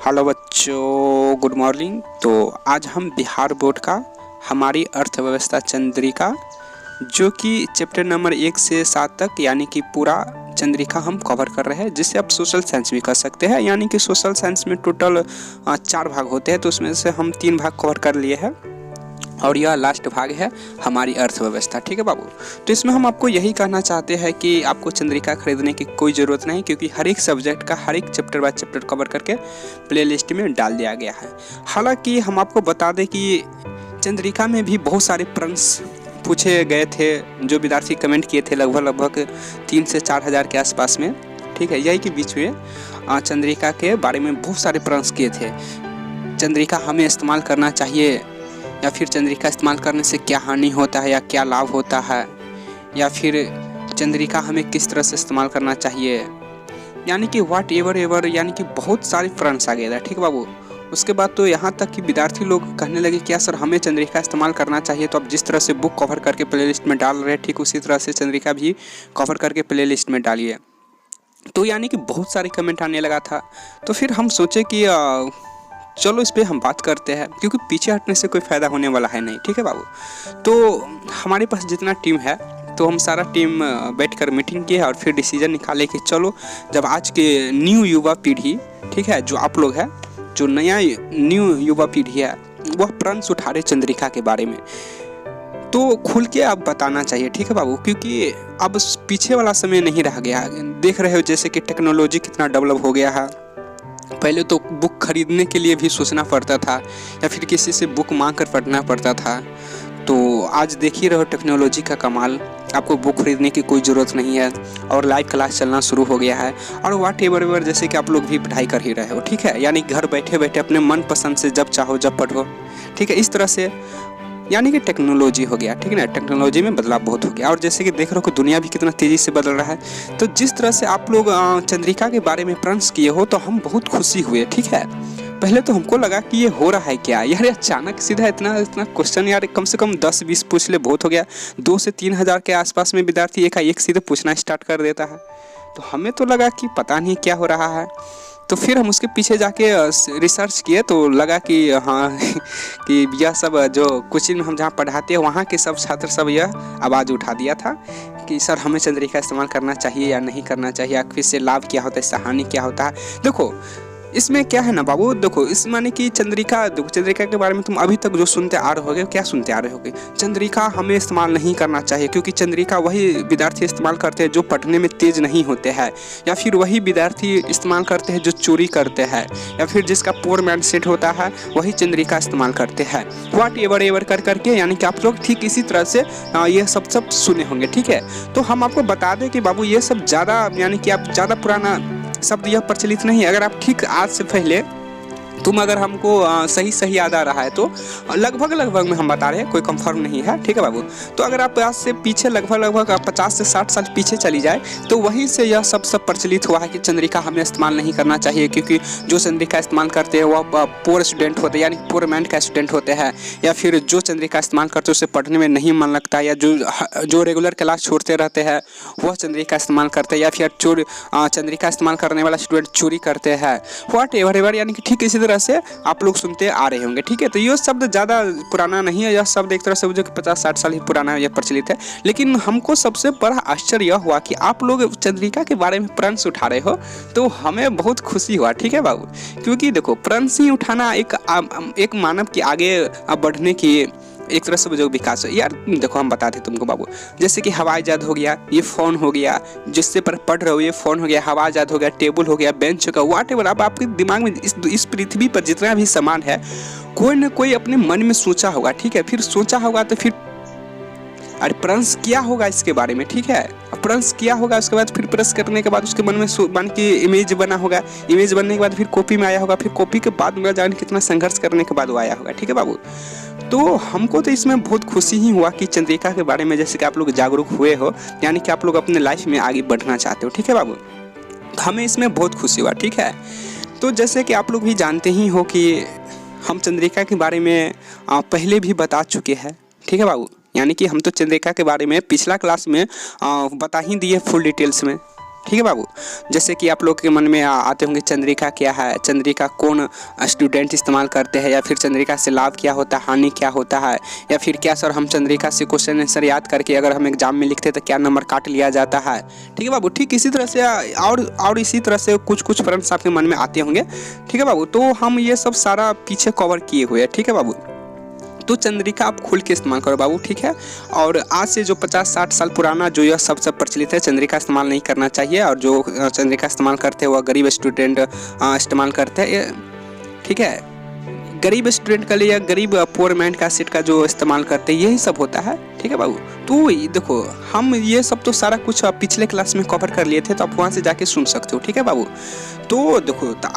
Hello बच्चों, good morning. तो आज हम बिहार बोर्ड का हमारी अर्थव्यवस्था चंद्रिका जो कि चैप्टर नंबर 1 से 7 तक यानी कि पूरा चंद्रिका हम कवर कर रहे हैं, जिसे आप सोशल साइंस भी कर सकते हैं। यानी कि सोशल साइंस में टोटल 4 भाग होते हैं, तो उसमें से हम 3 भाग कवर कर लिए हैं और यह लास्ट भाग है हमारी अर्थव्यवस्था। ठीक है बाबू। तो इसमें हम आपको यही कहना चाहते हैं कि आपको चंद्रिका खरीदने की कोई ज़रूरत नहीं, क्योंकि हर एक सब्जेक्ट का हर एक चैप्टर बाय चैप्टर कवर करके प्लेलिस्ट में डाल दिया गया है। हालांकि हम आपको बता दें कि चंद्रिका में भी बहुत सारे प्रश्न पूछे गए थे, जो विद्यार्थी कमेंट किए थे लगभग 3 से 4 हज़ार के आसपास में। ठीक है, यही के बीच में चंद्रिका के बारे में बहुत सारे प्रश्न किए थे। चंद्रिका हमें इस्तेमाल करना चाहिए या फिर चंद्रिका इस्तेमाल करने से क्या हानि होता है या क्या लाभ होता है, या फिर चंद्रिका हमें किस तरह से इस्तेमाल करना चाहिए, यानी कि व्हाट एवर यानी कि बहुत सारे प्रश्न आ गए थे। ठीक बाबू। उसके बाद तो यहाँ तक कि विद्यार्थी लोग कहने लगे क्या सर हमें चंद्रिका इस्तेमाल करना चाहिए, तो अब जिस तरह से बुक कवर करके प्लेलिस्ट में डाल रहे हैं, ठीक उसी तरह से चंद्रिका भी कवर करके प्लेलिस्ट में डालिए। तो यानी कि बहुत सारे कमेंट आने लगा था। तो फिर हम सोचे कि चलो इस पर हम बात करते हैं, क्योंकि पीछे हटने से कोई फ़ायदा होने वाला है नहीं। ठीक है बाबू। तो हमारे पास जितना टीम है, तो हम सारा टीम बैठकर मीटिंग की है और फिर डिसीजन निकाले कि चलो जब आज के न्यू युवा पीढ़ी, ठीक है, जो आप लोग हैं, जो नया न्यू युवा पीढ़ी है, वह प्रश्न उठा रहे चंद्रिका के बारे में, तो खुल के आप बताना चाहिए। ठीक है बाबू, क्योंकि अब पीछे वाला समय नहीं रह गया। देख रहे हो जैसे कि टेक्नोलॉजी कितना डेवलप हो गया है। पहले तो बुक खरीदने के लिए भी सोचना पड़ता था या फिर किसी से बुक मांग कर पढ़ना पड़ता था। तो आज देख ही रहो टेक्नोलॉजी का कमाल, आपको बुक खरीदने की कोई ज़रूरत नहीं है और लाइव क्लास चलना शुरू हो गया है। और व्हाट एवर जैसे कि आप लोग भी पढ़ाई कर ही रहे हो। ठीक है, यानी घर बैठे बैठे अपने मन पसंद से जब चाहो जब पढ़ो। ठीक है, इस तरह से यानी कि टेक्नोलॉजी हो गया। ठीक है ना, टेक्नोलॉजी में बदलाव बहुत हो गया। और जैसे कि देख रहे हो कि दुनिया भी कितना तेज़ी से बदल रहा है। तो जिस तरह से आप लोग चंद्रिका के बारे में प्रश्न किए हो, तो हम बहुत खुशी हुए। ठीक है, पहले तो हमको लगा कि ये हो रहा है क्या यार, अचानक सीधा इतना क्वेश्चन यार, कम से कम 10-20 पूछ ले, बहुत हो गया। 2 से 3 हज़ार के आसपास में विद्यार्थी एक सीधे पूछना स्टार्ट कर देता है। तो हमें तो लगा कि पता नहीं क्या हो रहा है। तो फिर हम उसके पीछे जाके रिसर्च किए, तो लगा कि हाँ कि यह सब जो कोचिंग में हम जहाँ पढ़ाते हैं, वहाँ के सब छात्र सब यह आवाज़ उठा दिया था कि सर हमें चंद्रिका इस्तेमाल करना चाहिए या नहीं करना चाहिए, आखिर इससे लाभ क्या होता है, इससे हानि क्या होता है। देखो इसमें क्या है ना बाबू, देखो इस माने कि चंद्रिका के बारे में तुम अभी तक जो सुनते आ रहे होगे, क्या सुनते आ रहे होगे, चंद्रिका हमें इस्तेमाल नहीं करना चाहिए, क्योंकि चंद्रिका वही विद्यार्थी इस्तेमाल करते हैं जो पढ़ने में तेज नहीं होते हैं, या फिर वही विद्यार्थी इस्तेमाल करते हैं जो चोरी करते हैं, या फिर जिसका पोर माइंड सेट होता है वही चंद्रिका इस्तेमाल करते हैं। व्हाट एवर कर करके, यानी कि आप लोग ठीक इसी तरह से ये सब सुने होंगे। ठीक है, तो हम आपको बता दें कि बाबू ये सब ज़्यादा यानी कि आप ज़्यादा पुराना शब्द यह प्रचलित नहीं है। अगर आप ठीक आज से पहले तुम अगर हमको सही याद आ रहा है, तो लगभग में हम बता रहे हैं, कोई कंफर्म नहीं है। ठीक है बाबू। तो अगर आप आज से पीछे लगभग 50 से 60 साल पीछे चली जाए, तो वहीं से यह सब प्रचलित हुआ है कि चंद्रिका हमें इस्तेमाल नहीं करना चाहिए, क्योंकि जो चंद्रिका इस्तेमाल करते हैं वह पोर स्टूडेंट होते हैं, यानी पोर माइंड का स्टूडेंट होते हैं, या फिर जो चंद्रिका इस्तेमाल करते हैं उसे पढ़ने में नहीं मन लगता, या जो रेगुलर क्लास छोड़ते रहते हैं वह चंद्रिका इस्तेमाल करते हैं, या फिर चंद्रिका इस्तेमाल करने वाला स्टूडेंट चोरी करते हैं। व्हाट एवर यानी कि ठीक इसी तरह से आप लोग सुनते आ रहे होंगे। ठीक है, तो यह शब्द ज़्यादा पुराना नहीं है, यह शब्द एक तरह से जो कि 50-60 साल ही पुराना यह प्रचलित है। लेकिन हमको सबसे बड़ा आश्चर्य यह हुआ कि आप लोग चंद्रिका के बारे में प्रश्न उठा रहे हो, तो हमें बहुत खुशी हुआ। ठीक है बाबू, क्योंकि देखो प्रश्न ही उठाना एक मानव के आगे बढ़ने की एक तरह से जो विकास है। यार देखो हम बताते तुमको बाबू, जैसे कि हवाई जहाज हो गया, ये फ़ोन हो गया, जिससे पर पढ़ रहे हो ये फ़ोन हो गया, हवाई जहाज हो गया, टेबल हो गया, बेंच हो गया, व्हाट एवर। अब आपके दिमाग में इस पृथ्वी पर जितना भी सामान है, कोई ना कोई अपने मन में सोचा होगा। ठीक है, फिर सोचा होगा तो फिर अरे प्रश्न किया होगा इसके बारे में। ठीक है, प्रश्न किया होगा, उसके बाद फिर प्रश्न करने के बाद उसके मन में बन के इमेज बना होगा, इमेज बनने के बाद फिर कॉपी में आया होगा, फिर कॉपी के बाद में जाने कितना संघर्ष करने के बाद वो आया होगा। ठीक है बाबू। तो हमको तो इसमें बहुत खुशी ही हुआ कि चंद्रिका के बारे में जैसे कि आप लोग जागरूक हुए हो, यानी कि आप लोग अपने लाइफ में आगे बढ़ना चाहते हो। ठीक है बाबू, हमें इसमें बहुत खुशी हुआ। ठीक है, तो जैसे कि आप लोग भी जानते ही हो कि हम चंद्रिका के बारे में पहले भी बता चुके हैं। ठीक है बाबू, यानी कि हम तो चंद्रिका के बारे में पिछला क्लास में बता ही दिए फुल डिटेल्स में। ठीक है बाबू। जैसे कि आप लोग के मन में आते होंगे चंद्रिका क्या है, चंद्रिका कौन स्टूडेंट इस्तेमाल करते हैं, या फिर चंद्रिका से लाभ क्या होता है, हानि क्या होता है, या फिर क्या सर हम चंद्रिका से क्वेश्चन आंसर याद करके अगर हम एग्जाम में लिखते तो क्या नंबर काट लिया जाता है। ठीक है बाबू। ठीक इसी तरह से और इसी तरह से कुछ प्रश्न आपके मन में आते होंगे। ठीक है बाबू। तो हम ये सब सारा पीछे कवर किए हुए हैं। ठीक है बाबू। तो चंद्रिका आप खुल के इस्तेमाल करो बाबू। ठीक है। और आज से जो 50-60 साल पुराना जो यह सब प्रचलित है, चंद्रिका इस्तेमाल नहीं करना चाहिए। और जो चंद्रिका इस्तेमाल करते हैं वह गरीब स्टूडेंट इस्तेमाल करते हैं। ठीक है। गरीब स्टूडेंट के लिए या गरीब पुअर मैन का सेट का जो इस्तेमाल करते हैं यही सब होता है। ठीक है बाबू। तो देखो हम ये सब तो सारा कुछ पिछले क्लास में कवर कर लिए थे, तो आप वहाँ से जाके सुन सकते हो। ठीक है बाबू। तो देखो तो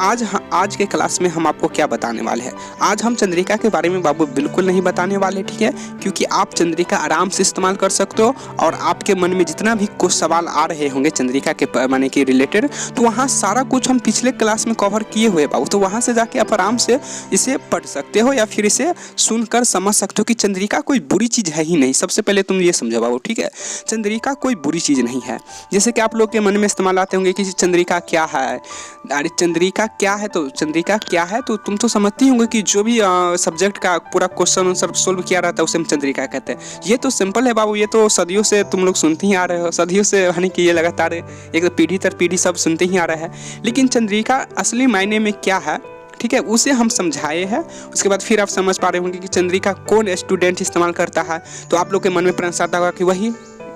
आज के क्लास में हम आपको क्या बताने वाले हैं। आज हम चंद्रिका के बारे में बाबू बिल्कुल नहीं बताने वाले। ठीक है। क्योंकि आप चंद्रिका आराम से इस्तेमाल कर सकते हो, और आपके मन में जितना भी कुछ सवाल आ रहे होंगे चंद्रिका के माने के रिलेटेड, तो वहाँ सारा कुछ हम पिछले क्लास में कवर किए हुए बाबू। तो वहाँ से जाके आप आराम से इसे पढ़ सकते हो, या फिर इसे सुनकर समझ सकते हो कि चंद्रिका कोई बुरी चीज़ है ही नहीं। सबसे पहले तुम ये समझो बाबू। ठीक है। चंद्रिका कोई बुरी चीज़ नहीं है। जैसे कि आप लोग के मन में इस्तेमाल आते होंगे कि चंद्रिका क्या है, अरे चंद्रिका क्या है, तो चंद्रिका क्या है तो तुम तो समझती होंगे कि जो भी सब्जेक्ट का पूरा क्वेश्चन आंसर सोल्व किया रहता है उसे हम चंद्रिका कहते हैं। ये तो सिंपल है बाबू। ये तो सदियों से तुम लोग सुनते ही आ रहे हो, सदियों से यानी कि ये लगातार एक तो पीढ़ी दर पीढ़ी सब सुनते ही आ रहा है। लेकिन चंद्रिका असली मायने में क्या है, ठीक है, उसे हम समझाए हैं। उसके बाद फिर आप समझ पा रहे होंगे कि चंद्रिका कौन स्टूडेंट इस्तेमाल करता है। तो आप लोग के मन में प्रश्न आता होगा कि वही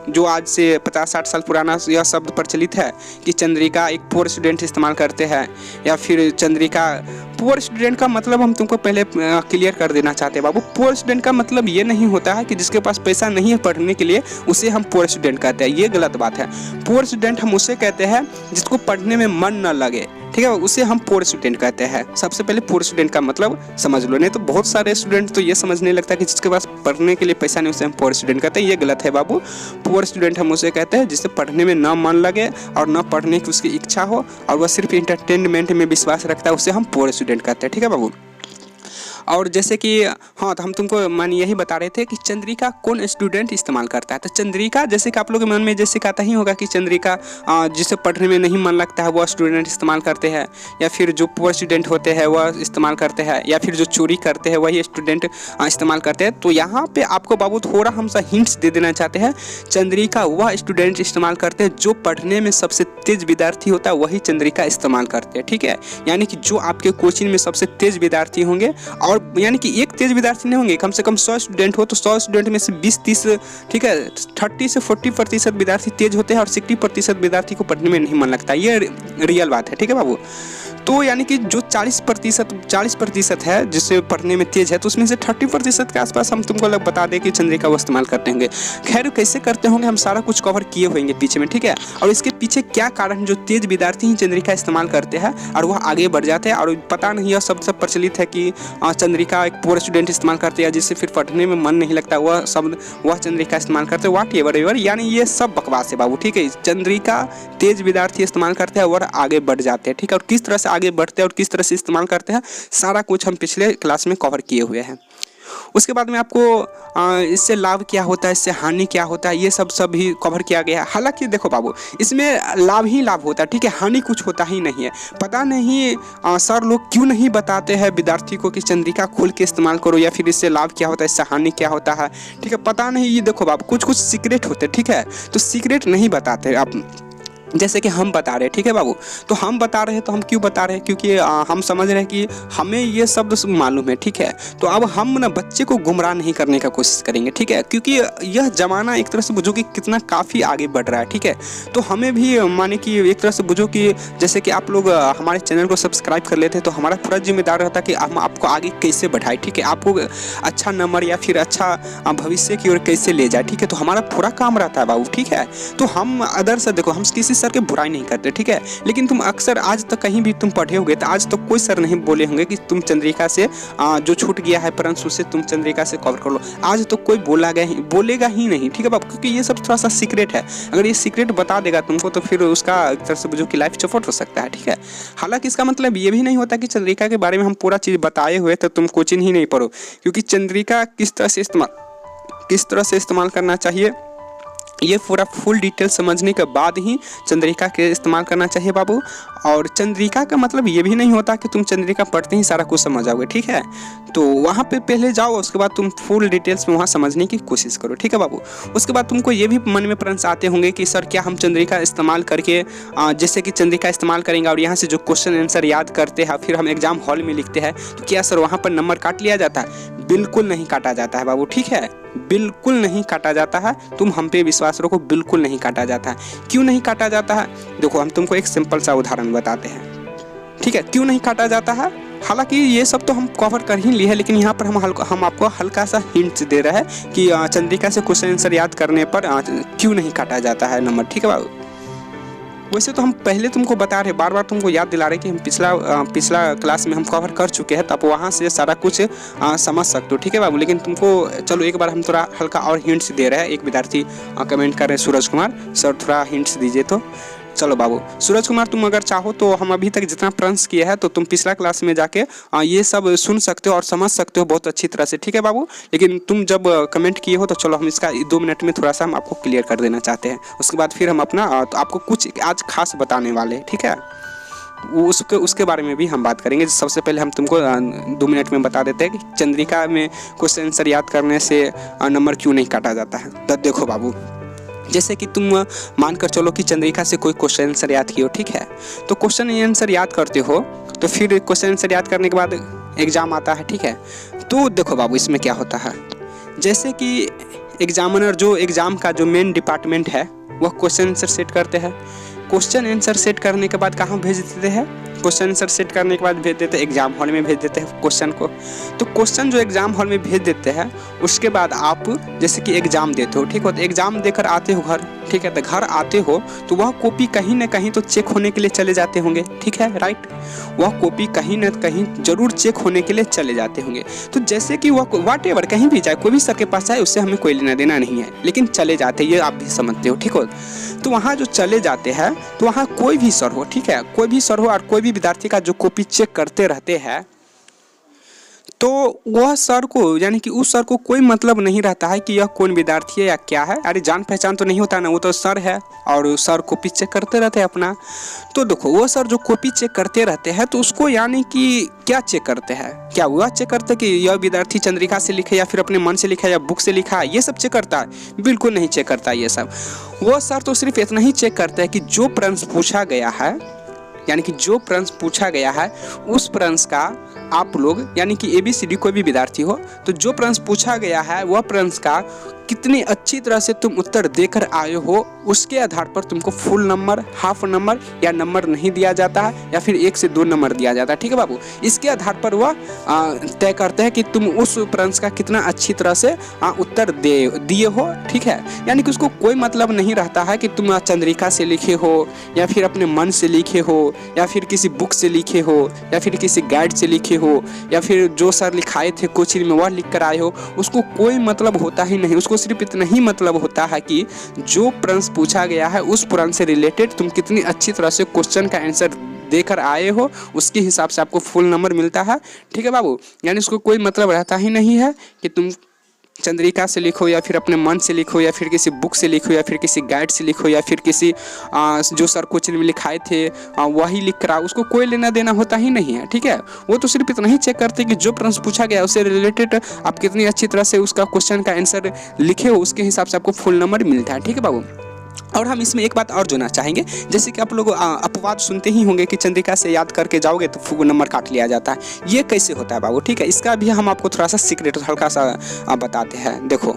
जो आज से 50-60 साल पुराना यह शब्द प्रचलित है कि चंद्रिका एक पुअर स्टूडेंट इस्तेमाल करते हैं, या फिर चंद्रिका पुअर स्टूडेंट का मतलब हम तुमको पहले क्लियर कर देना चाहते हैं बाबू। पुअर स्टूडेंट का मतलब ये नहीं होता है कि जिसके पास पैसा नहीं है पढ़ने के लिए उसे हम पुअर स्टूडेंट कहते हैं। ये गलत बात है। पुअर स्टूडेंट हम उसे कहते हैं जिसको पढ़ने में मन न लगे। ठीक है। उसे हम पुअर स्टूडेंट कहते हैं। सबसे पहले पुअर स्टूडेंट का मतलब समझ लो, नहीं तो बहुत सारे स्टूडेंट तो ये समझने लगता है कि जिसके पास पढ़ने के लिए पैसा नहीं उसे हम पुअर स्टूडेंट कहते हैं। ये गलत है बाबू। पुअर स्टूडेंट हम उसे कहते हैं जिससे पढ़ने में ना मन लगे और ना पढ़ने की उसकी इच्छा हो, और वह सिर्फ इंटरटेनमेंट में विश्वास रखता है, उसे हम पुअर स्टूडेंट कहते हैं। ठीक है बाबू। और जैसे कि हाँ, तो हम तुमको मान यही बता रहे थे कि चंद्रिका कौन स्टूडेंट इस्तेमाल करता है। तो चंद्रिका जैसे कि आप लोगों के मन में जैसे कहता ही होगा कि चंद्रिका जिसे पढ़ने में नहीं मन लगता है वह स्टूडेंट इस्तेमाल करते हैं, या फिर जो पुअर स्टूडेंट होते हैं वह इस्तेमाल करते हैं, या फिर जो चोरी करते हैं वही स्टूडेंट इस्तेमाल करते हैं। तो यहाँ पे आपको बाबू थोड़ा हम सा हिंट्स दे देना चाहते हैं। चंद्रिका वह स्टूडेंट इस्तेमाल करते हैं जो पढ़ने में सबसे तेज विद्यार्थी होता है, वही चंद्रिका इस्तेमाल करते हैं। ठीक है। यानी कि जो आपके कोचिंग में सबसे तेज विद्यार्थी होंगे, और यानी कि एक तेज विद्यार्थी नहीं होंगे, कम से कम 100 स्टूडेंट हो तो 100 स्टूडेंट में से 20-30, ठीक है, 30 से 40% विद्यार्थी तेज होते हैं, और 60% विद्यार्थी को पढ़ने में नहीं मन लगता। ये रियल बात है। ठीक है बाबू। तो यानी कि जो 40% है जिससे पढ़ने में तेज है, तो उसमें से 30% के आसपास हम तुमको बता दें कि चंद्रिका वो इस्तेमाल करते होंगे। खैर कैसे करते होंगे हम सारा कुछ कवर किए होंगे पीछे में। ठीक है। और इसके पीछे क्या कारण जो तेज विद्यार्थी ही चंद्रिका इस्तेमाल करते हैं और वह आगे बढ़ जाते हैं, और पता नहीं यह सब प्रचलित है कि चंद्रिका एक पुअर स्टूडेंट इस्तेमाल करते हैं जिससे फिर पढ़ने में मन नहीं लगता, वह चंद्रिका इस्तेमाल करते हैं, वाट एवर, यानी ये सब बकवास है बाबू। ठीक है। चंद्रिका तेज विद्यार्थी इस्तेमाल करते हैं और आगे बढ़ जाते हैं। ठीक है। और किस तरह से आगे बढ़ते हैं और किस तरह से इस्तेमाल करते हैं, सारा कुछ हम पिछले क्लास में कवर किए हुए हैं। उसके बाद में आपको इससे लाभ क्या होता है, इससे हानि क्या होता है, ये सब भी कवर किया गया है। हालांकि देखो बाबू, इसमें लाभ ही लाभ होता है। ठीक है। हानि कुछ होता ही नहीं है। पता नहीं सर लोग क्यों नहीं बताते हैं विद्यार्थी को कि चंद्रिका खोल के इस्तेमाल करो, या फिर इससे लाभ क्या होता है, इससे हानि क्या होता है। ठीक है। पता नहीं। ये देखो बाबू, कुछ सीक्रेट होते। ठीक है। तो सीक्रेट नहीं बताते आप, जैसे कि हम बता रहे हैं। ठीक है बाबू। तो हम बता रहे हैं, तो हम क्यों बता रहे हैं, क्योंकि हम समझ रहे हैं कि हमें ये शब्द मालूम है। ठीक है। तो अब हम ना बच्चे को गुमराह नहीं करने का कोशिश करेंगे। ठीक है। क्योंकि यह ज़माना एक तरह से बुझो कि कितना काफ़ी आगे बढ़ रहा है। ठीक है। तो हमें भी माने कि एक तरह से बुझो कि जैसे कि आप लोग हमारे चैनल को सब्सक्राइब कर लेते हैं, तो हमारा पूरा जिम्मेदार रहता है कि हम आपको आगे कैसे बढ़ाए। ठीक है। आपको अच्छा नंबर या फिर अच्छा भविष्य की ओर कैसे ले जाए। ठीक है। तो हमारा पूरा काम रहता है बाबू। ठीक है। तो हम अदर से देखो, हम किसी सर के बुराई नहीं करते। ठीक है। लेकिन तुम अक्सर आज तक कहीं भी तुम पढ़े होगे तो आज तक कोई सर नहीं बोले होंगे कि तुम चंद्रिका से जो छूट गया है प्रश्न उसे तुम चंद्रिका से कवर कर लो। आज तो कोई बोलेगा ही नहीं। ठीक है बाबू। क्योंकि ये सब थोड़ा सा सीक्रेट है। अगर ये सीक्रेट बता देगा तुमको तो फिर उसका एक तरह से बुझो कि लाइफ चौपट हो सकता है। ठीक है। हालांकि इसका मतलब ये भी नहीं होता कि चंद्रिका के बारे में हम पूरा चीज़ बताए हुए तो तुम कोचिंग ही नहीं पढ़ो, क्योंकि चंद्रिका किस तरह से इस्तेमाल करना चाहिए ये पूरा फुल डिटेल समझने के बाद ही चंद्रिका के इस्तेमाल करना चाहिए बाबू। और चंद्रिका का मतलब ये भी नहीं होता कि तुम चंद्रिका पढ़ते ही सारा कुछ समझ जाओगे, ठीक है। तो वहाँ पे पहले जाओ, उसके बाद तुम फुल डिटेल्स में वहाँ समझने की कोशिश करो, ठीक है बाबू। उसके बाद तुमको ये भी मन में प्रश्न आते होंगे कि सर क्या हम चंद्रिका इस्तेमाल करके जैसे कि चंद्रिका इस्तेमाल करेंगे और यहाँ से जो क्वेश्चन आंसर याद करते हैं फिर हम एग्जाम हॉल में लिखते हैं, तो क्या सर वहाँ पर नंबर काट लिया जाता है? बिल्कुल नहीं काटा जाता है बाबू, ठीक है, बिल्कुल नहीं काटा जाता है। तुम हम पे विश्वास रखो, बिल्कुल नहीं काटा जाता है। क्यों नहीं काटा जाता है? देखो हम तुमको एक सिंपल सा उदाहरण बताते हैं, ठीक है, क्यों नहीं काटा जाता है। हालांकि ये सब तो हम कवर कर ही लिए हैं, लेकिन यहाँ पर हम आपको हल्का सा हिंट्स दे रहे हैं कि चंद्रिका से क्वेश्चन आंसर याद करने पर क्यों नहीं काटा जाता है नंबर, ठीक है बाबू। वैसे तो हम पहले तुमको बता रहे, बार बार तुमको याद दिला रहे कि हम पिछला क्लास में हम कवर कर चुके हैं, तब वहाँ से सारा कुछ समझ सकते हो, ठीक है बाबू। लेकिन तुमको चलो एक बार हम थोड़ा हल्का और हिंट्स दे रहे हैं। एक विद्यार्थी कमेंट कर रहे हैं, सूरज कुमार सर थोड़ा हिंट्स दीजिए। तो चलो बाबू सूरज कुमार, तुम अगर चाहो तो हम अभी तक जितना प्रश्न किया है तो तुम पिछला क्लास में जाके ये सब सुन सकते हो और समझ सकते हो बहुत अच्छी तरह से, ठीक है बाबू। लेकिन तुम जब कमेंट किए हो तो चलो हम इसका 2 मिनट में थोड़ा सा हम आपको क्लियर कर देना चाहते हैं। उसके बाद फिर हम अपना तो आपको कुछ आज खास बताने वाले हैं, ठीक है। उसके बारे में भी हम बात करेंगे। सबसे पहले हम तुमको 2 मिनट में बता देते हैं कि चंद्रिका में क्वेश्चन आंसर याद करने से नंबर क्यों नहीं काटा जाता है। तो देखो बाबू, जैसे कि तुम मानकर चलो कि चंद्रिका से कोई क्वेश्चन आंसर याद किए हो, ठीक है। तो क्वेश्चन आंसर याद करते हो तो फिर क्वेश्चन आंसर याद करने के बाद एग्जाम आता है, ठीक है। तो देखो बाबू इसमें क्या होता है, जैसे कि एग्जामिनर जो एग्जाम का जो मेन डिपार्टमेंट है वह क्वेश्चन आंसर सेट करते हैं। क्वेश्चन आंसर सेट करने के बाद कहाँ भेज देते हैं? क्वेश्चन आंसर सेट करने के बाद भेज देते हैं एग्जाम हॉल में, भेज देते हैं क्वेश्चन को। तो क्वेश्चन जो एग्जाम हॉल में भेज देते हैं उसके बाद आप जैसे कि एग्जाम देते हो, ठीक हो, तो एग्जाम देकर आते हो घर, ठीक है। तो घर आते हो तो वह कॉपी कहीं ना कहीं तो चेक होने के लिए चले जाते होंगे, ठीक है, राइट। वह कॉपी कहीं ना कहीं जरूर चेक होने के लिए चले जाते होंगे। तो जैसे कि वह व्हाटएवर कहीं भी जाए, कोई भी सर के पास जाए, उससे हमें कोई लेना देना नहीं है, लेकिन चले जाते, ये आप भी समझते हो, ठीक हो। तो वहाँ जो चले जाते हैं तो वहाँ कोई भी सर हो, ठीक है, कोई भी सर हो और कोई भी विद्यार्थी का जो कॉपी चेक करते रहते हैं, तो वह सर को यानी कि उस सर को कोई मतलब नहीं रहता है कि यह कौन विद्यार्थी है या क्या है। अरे जान पहचान तो नहीं होता ना, वो तो सर है और सर कॉपी चेक करते रहते हैं अपना। तो देखो वो सर जो कॉपी चेक करते रहते हैं तो उसको यानी कि क्या चेक करते हैं? क्या वह चेक करते हैं कि यह विद्यार्थी चंद्रिका से लिखे या फिर अपने मन से लिखा या बुक से लिखा है, ये सब चेक करता है? बिल्कुल नहीं चेक करता ये सब। वो सर तो सिर्फ इतना ही चेक करता है कि जो प्रश्न पूछा गया है, यानी कि जो प्रश्न पूछा गया है उस प्रश्न का आप लोग यानी कि ABCD कोई भी विद्यार्थी हो तो जो प्रश्न पूछा गया है वह प्रश्न का कितनी अच्छी तरह से तुम उत्तर देकर आए हो उसके आधार पर तुमको फुल नंबर, हाफ नंबर या नंबर नहीं दिया जाता है या फिर 1 से 2 नंबर दिया जाता है, ठीक है बाबू। इसके आधार पर वह तय करते हैं कि तुम उस प्रश्न का कितना अच्छी तरह से उत्तर दिए हो, ठीक है। यानी कि उसको कोई मतलब नहीं रहता है कि तुम चंद्रिका से लिखे हो या फिर अपने मन से लिखे हो या फिर किसी बुक से लिखे हो या फिर किसी गाइड से लिखे हो या फिर जो सर लिखाए थे कोचिंग में वह लिख कर आए हो, उसको कोई मतलब होता ही नहीं। उसको सिर्फ इतना ही मतलब होता है कि जो प्रश्न पूछा गया है उस प्रश्न से रिलेटेड तुम कितनी अच्छी तरह से क्वेश्चन का आंसर देकर आए हो, उसके हिसाब से आपको फुल नंबर मिलता है, ठीक है बाबू। यानी उसको कोई मतलब रहता ही नहीं है कि तुम चंद्रिका से लिखो या फिर अपने मन से लिखो या फिर किसी बुक से लिखो या फिर किसी गाइड से लिखो या फिर किसी जो सर कोचिंग में लिखाए थे वही लिख कर आओ, उसको कोई लेना देना होता ही नहीं है, ठीक है। वो तो सिर्फ इतना ही चेक करते कि जो प्रश्न पूछा गया उससे रिलेटेड आप कितनी अच्छी तरह से उसका क्वेश्चन का आंसर लिखे हो, उसके हिसाब से आपको फुल नंबर मिलता है, ठीक है बाबू। और हम इसमें एक बात और जोड़ना चाहेंगे, जैसे कि आप लोग अपवाद सुनते ही होंगे कि चंद्रिका से याद करके जाओगे तो फुल नंबर काट लिया जाता है। ये कैसे होता है बाबू, ठीक है, इसका भी हम आपको थोड़ा सा सीक्रेट हल्का सा बताते हैं। देखो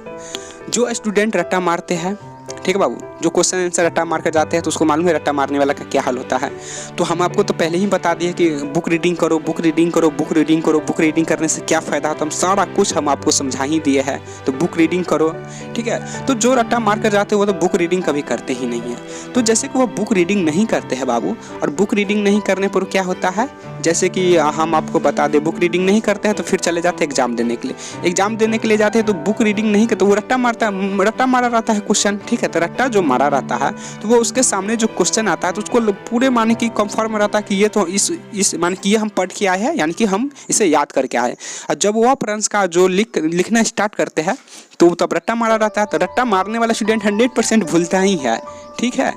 जो स्टूडेंट रट्टा मारते हैं, ठीक है बाबू, जो क्वेश्चन आंसर रट्टा मार कर जाते हैं तो उसको मालूम है रट्टा मारने वाला का क्या हाल होता है। तो हम आपको तो पहले ही बता दिए कि बुक रीडिंग करो, बुक रीडिंग करो, बुक रीडिंग करो, बुक रीडिंग करने से क्या फ़ायदा होता है, हम सारा कुछ हम आपको समझा ही दिए हैं। तो बुक रीडिंग करो, ठीक है। तो जो रट्टा मार कर जाते हैं वो तो बुक रीडिंग कभी करते ही नहीं है। तो जैसे कि वो बुक रीडिंग नहीं करते हैं बाबू, और बुक रीडिंग नहीं करने पर क्या होता है, जैसे कि हम आपको बता दें बुक रीडिंग नहीं करते हैं तो फिर चले जाते हैं एग्जाम देने के लिए। एग्जाम देने के लिए जाते हैं तो बुक रीडिंग नहीं करते, वो रट्टा मारा रहता है क्वेश्चन, ठीक है। तो रट्टा जो मारा रहता है, तो वो उसके सामने जो क्वेश्चन आता है तो उसको पूरे माने कि कंफर्म रहता है कि ये तो इस माने कि ये हम पढ़ के आए हैं, यानी कि हम इसे याद करके आए। और जब वह प्रश्न का जो लिखना स्टार्ट करते हैं तो तब रट्टा मारा रहता है, तो रट्टा मारने वाला स्टूडेंट 100% भूलता ही है, ठीक है।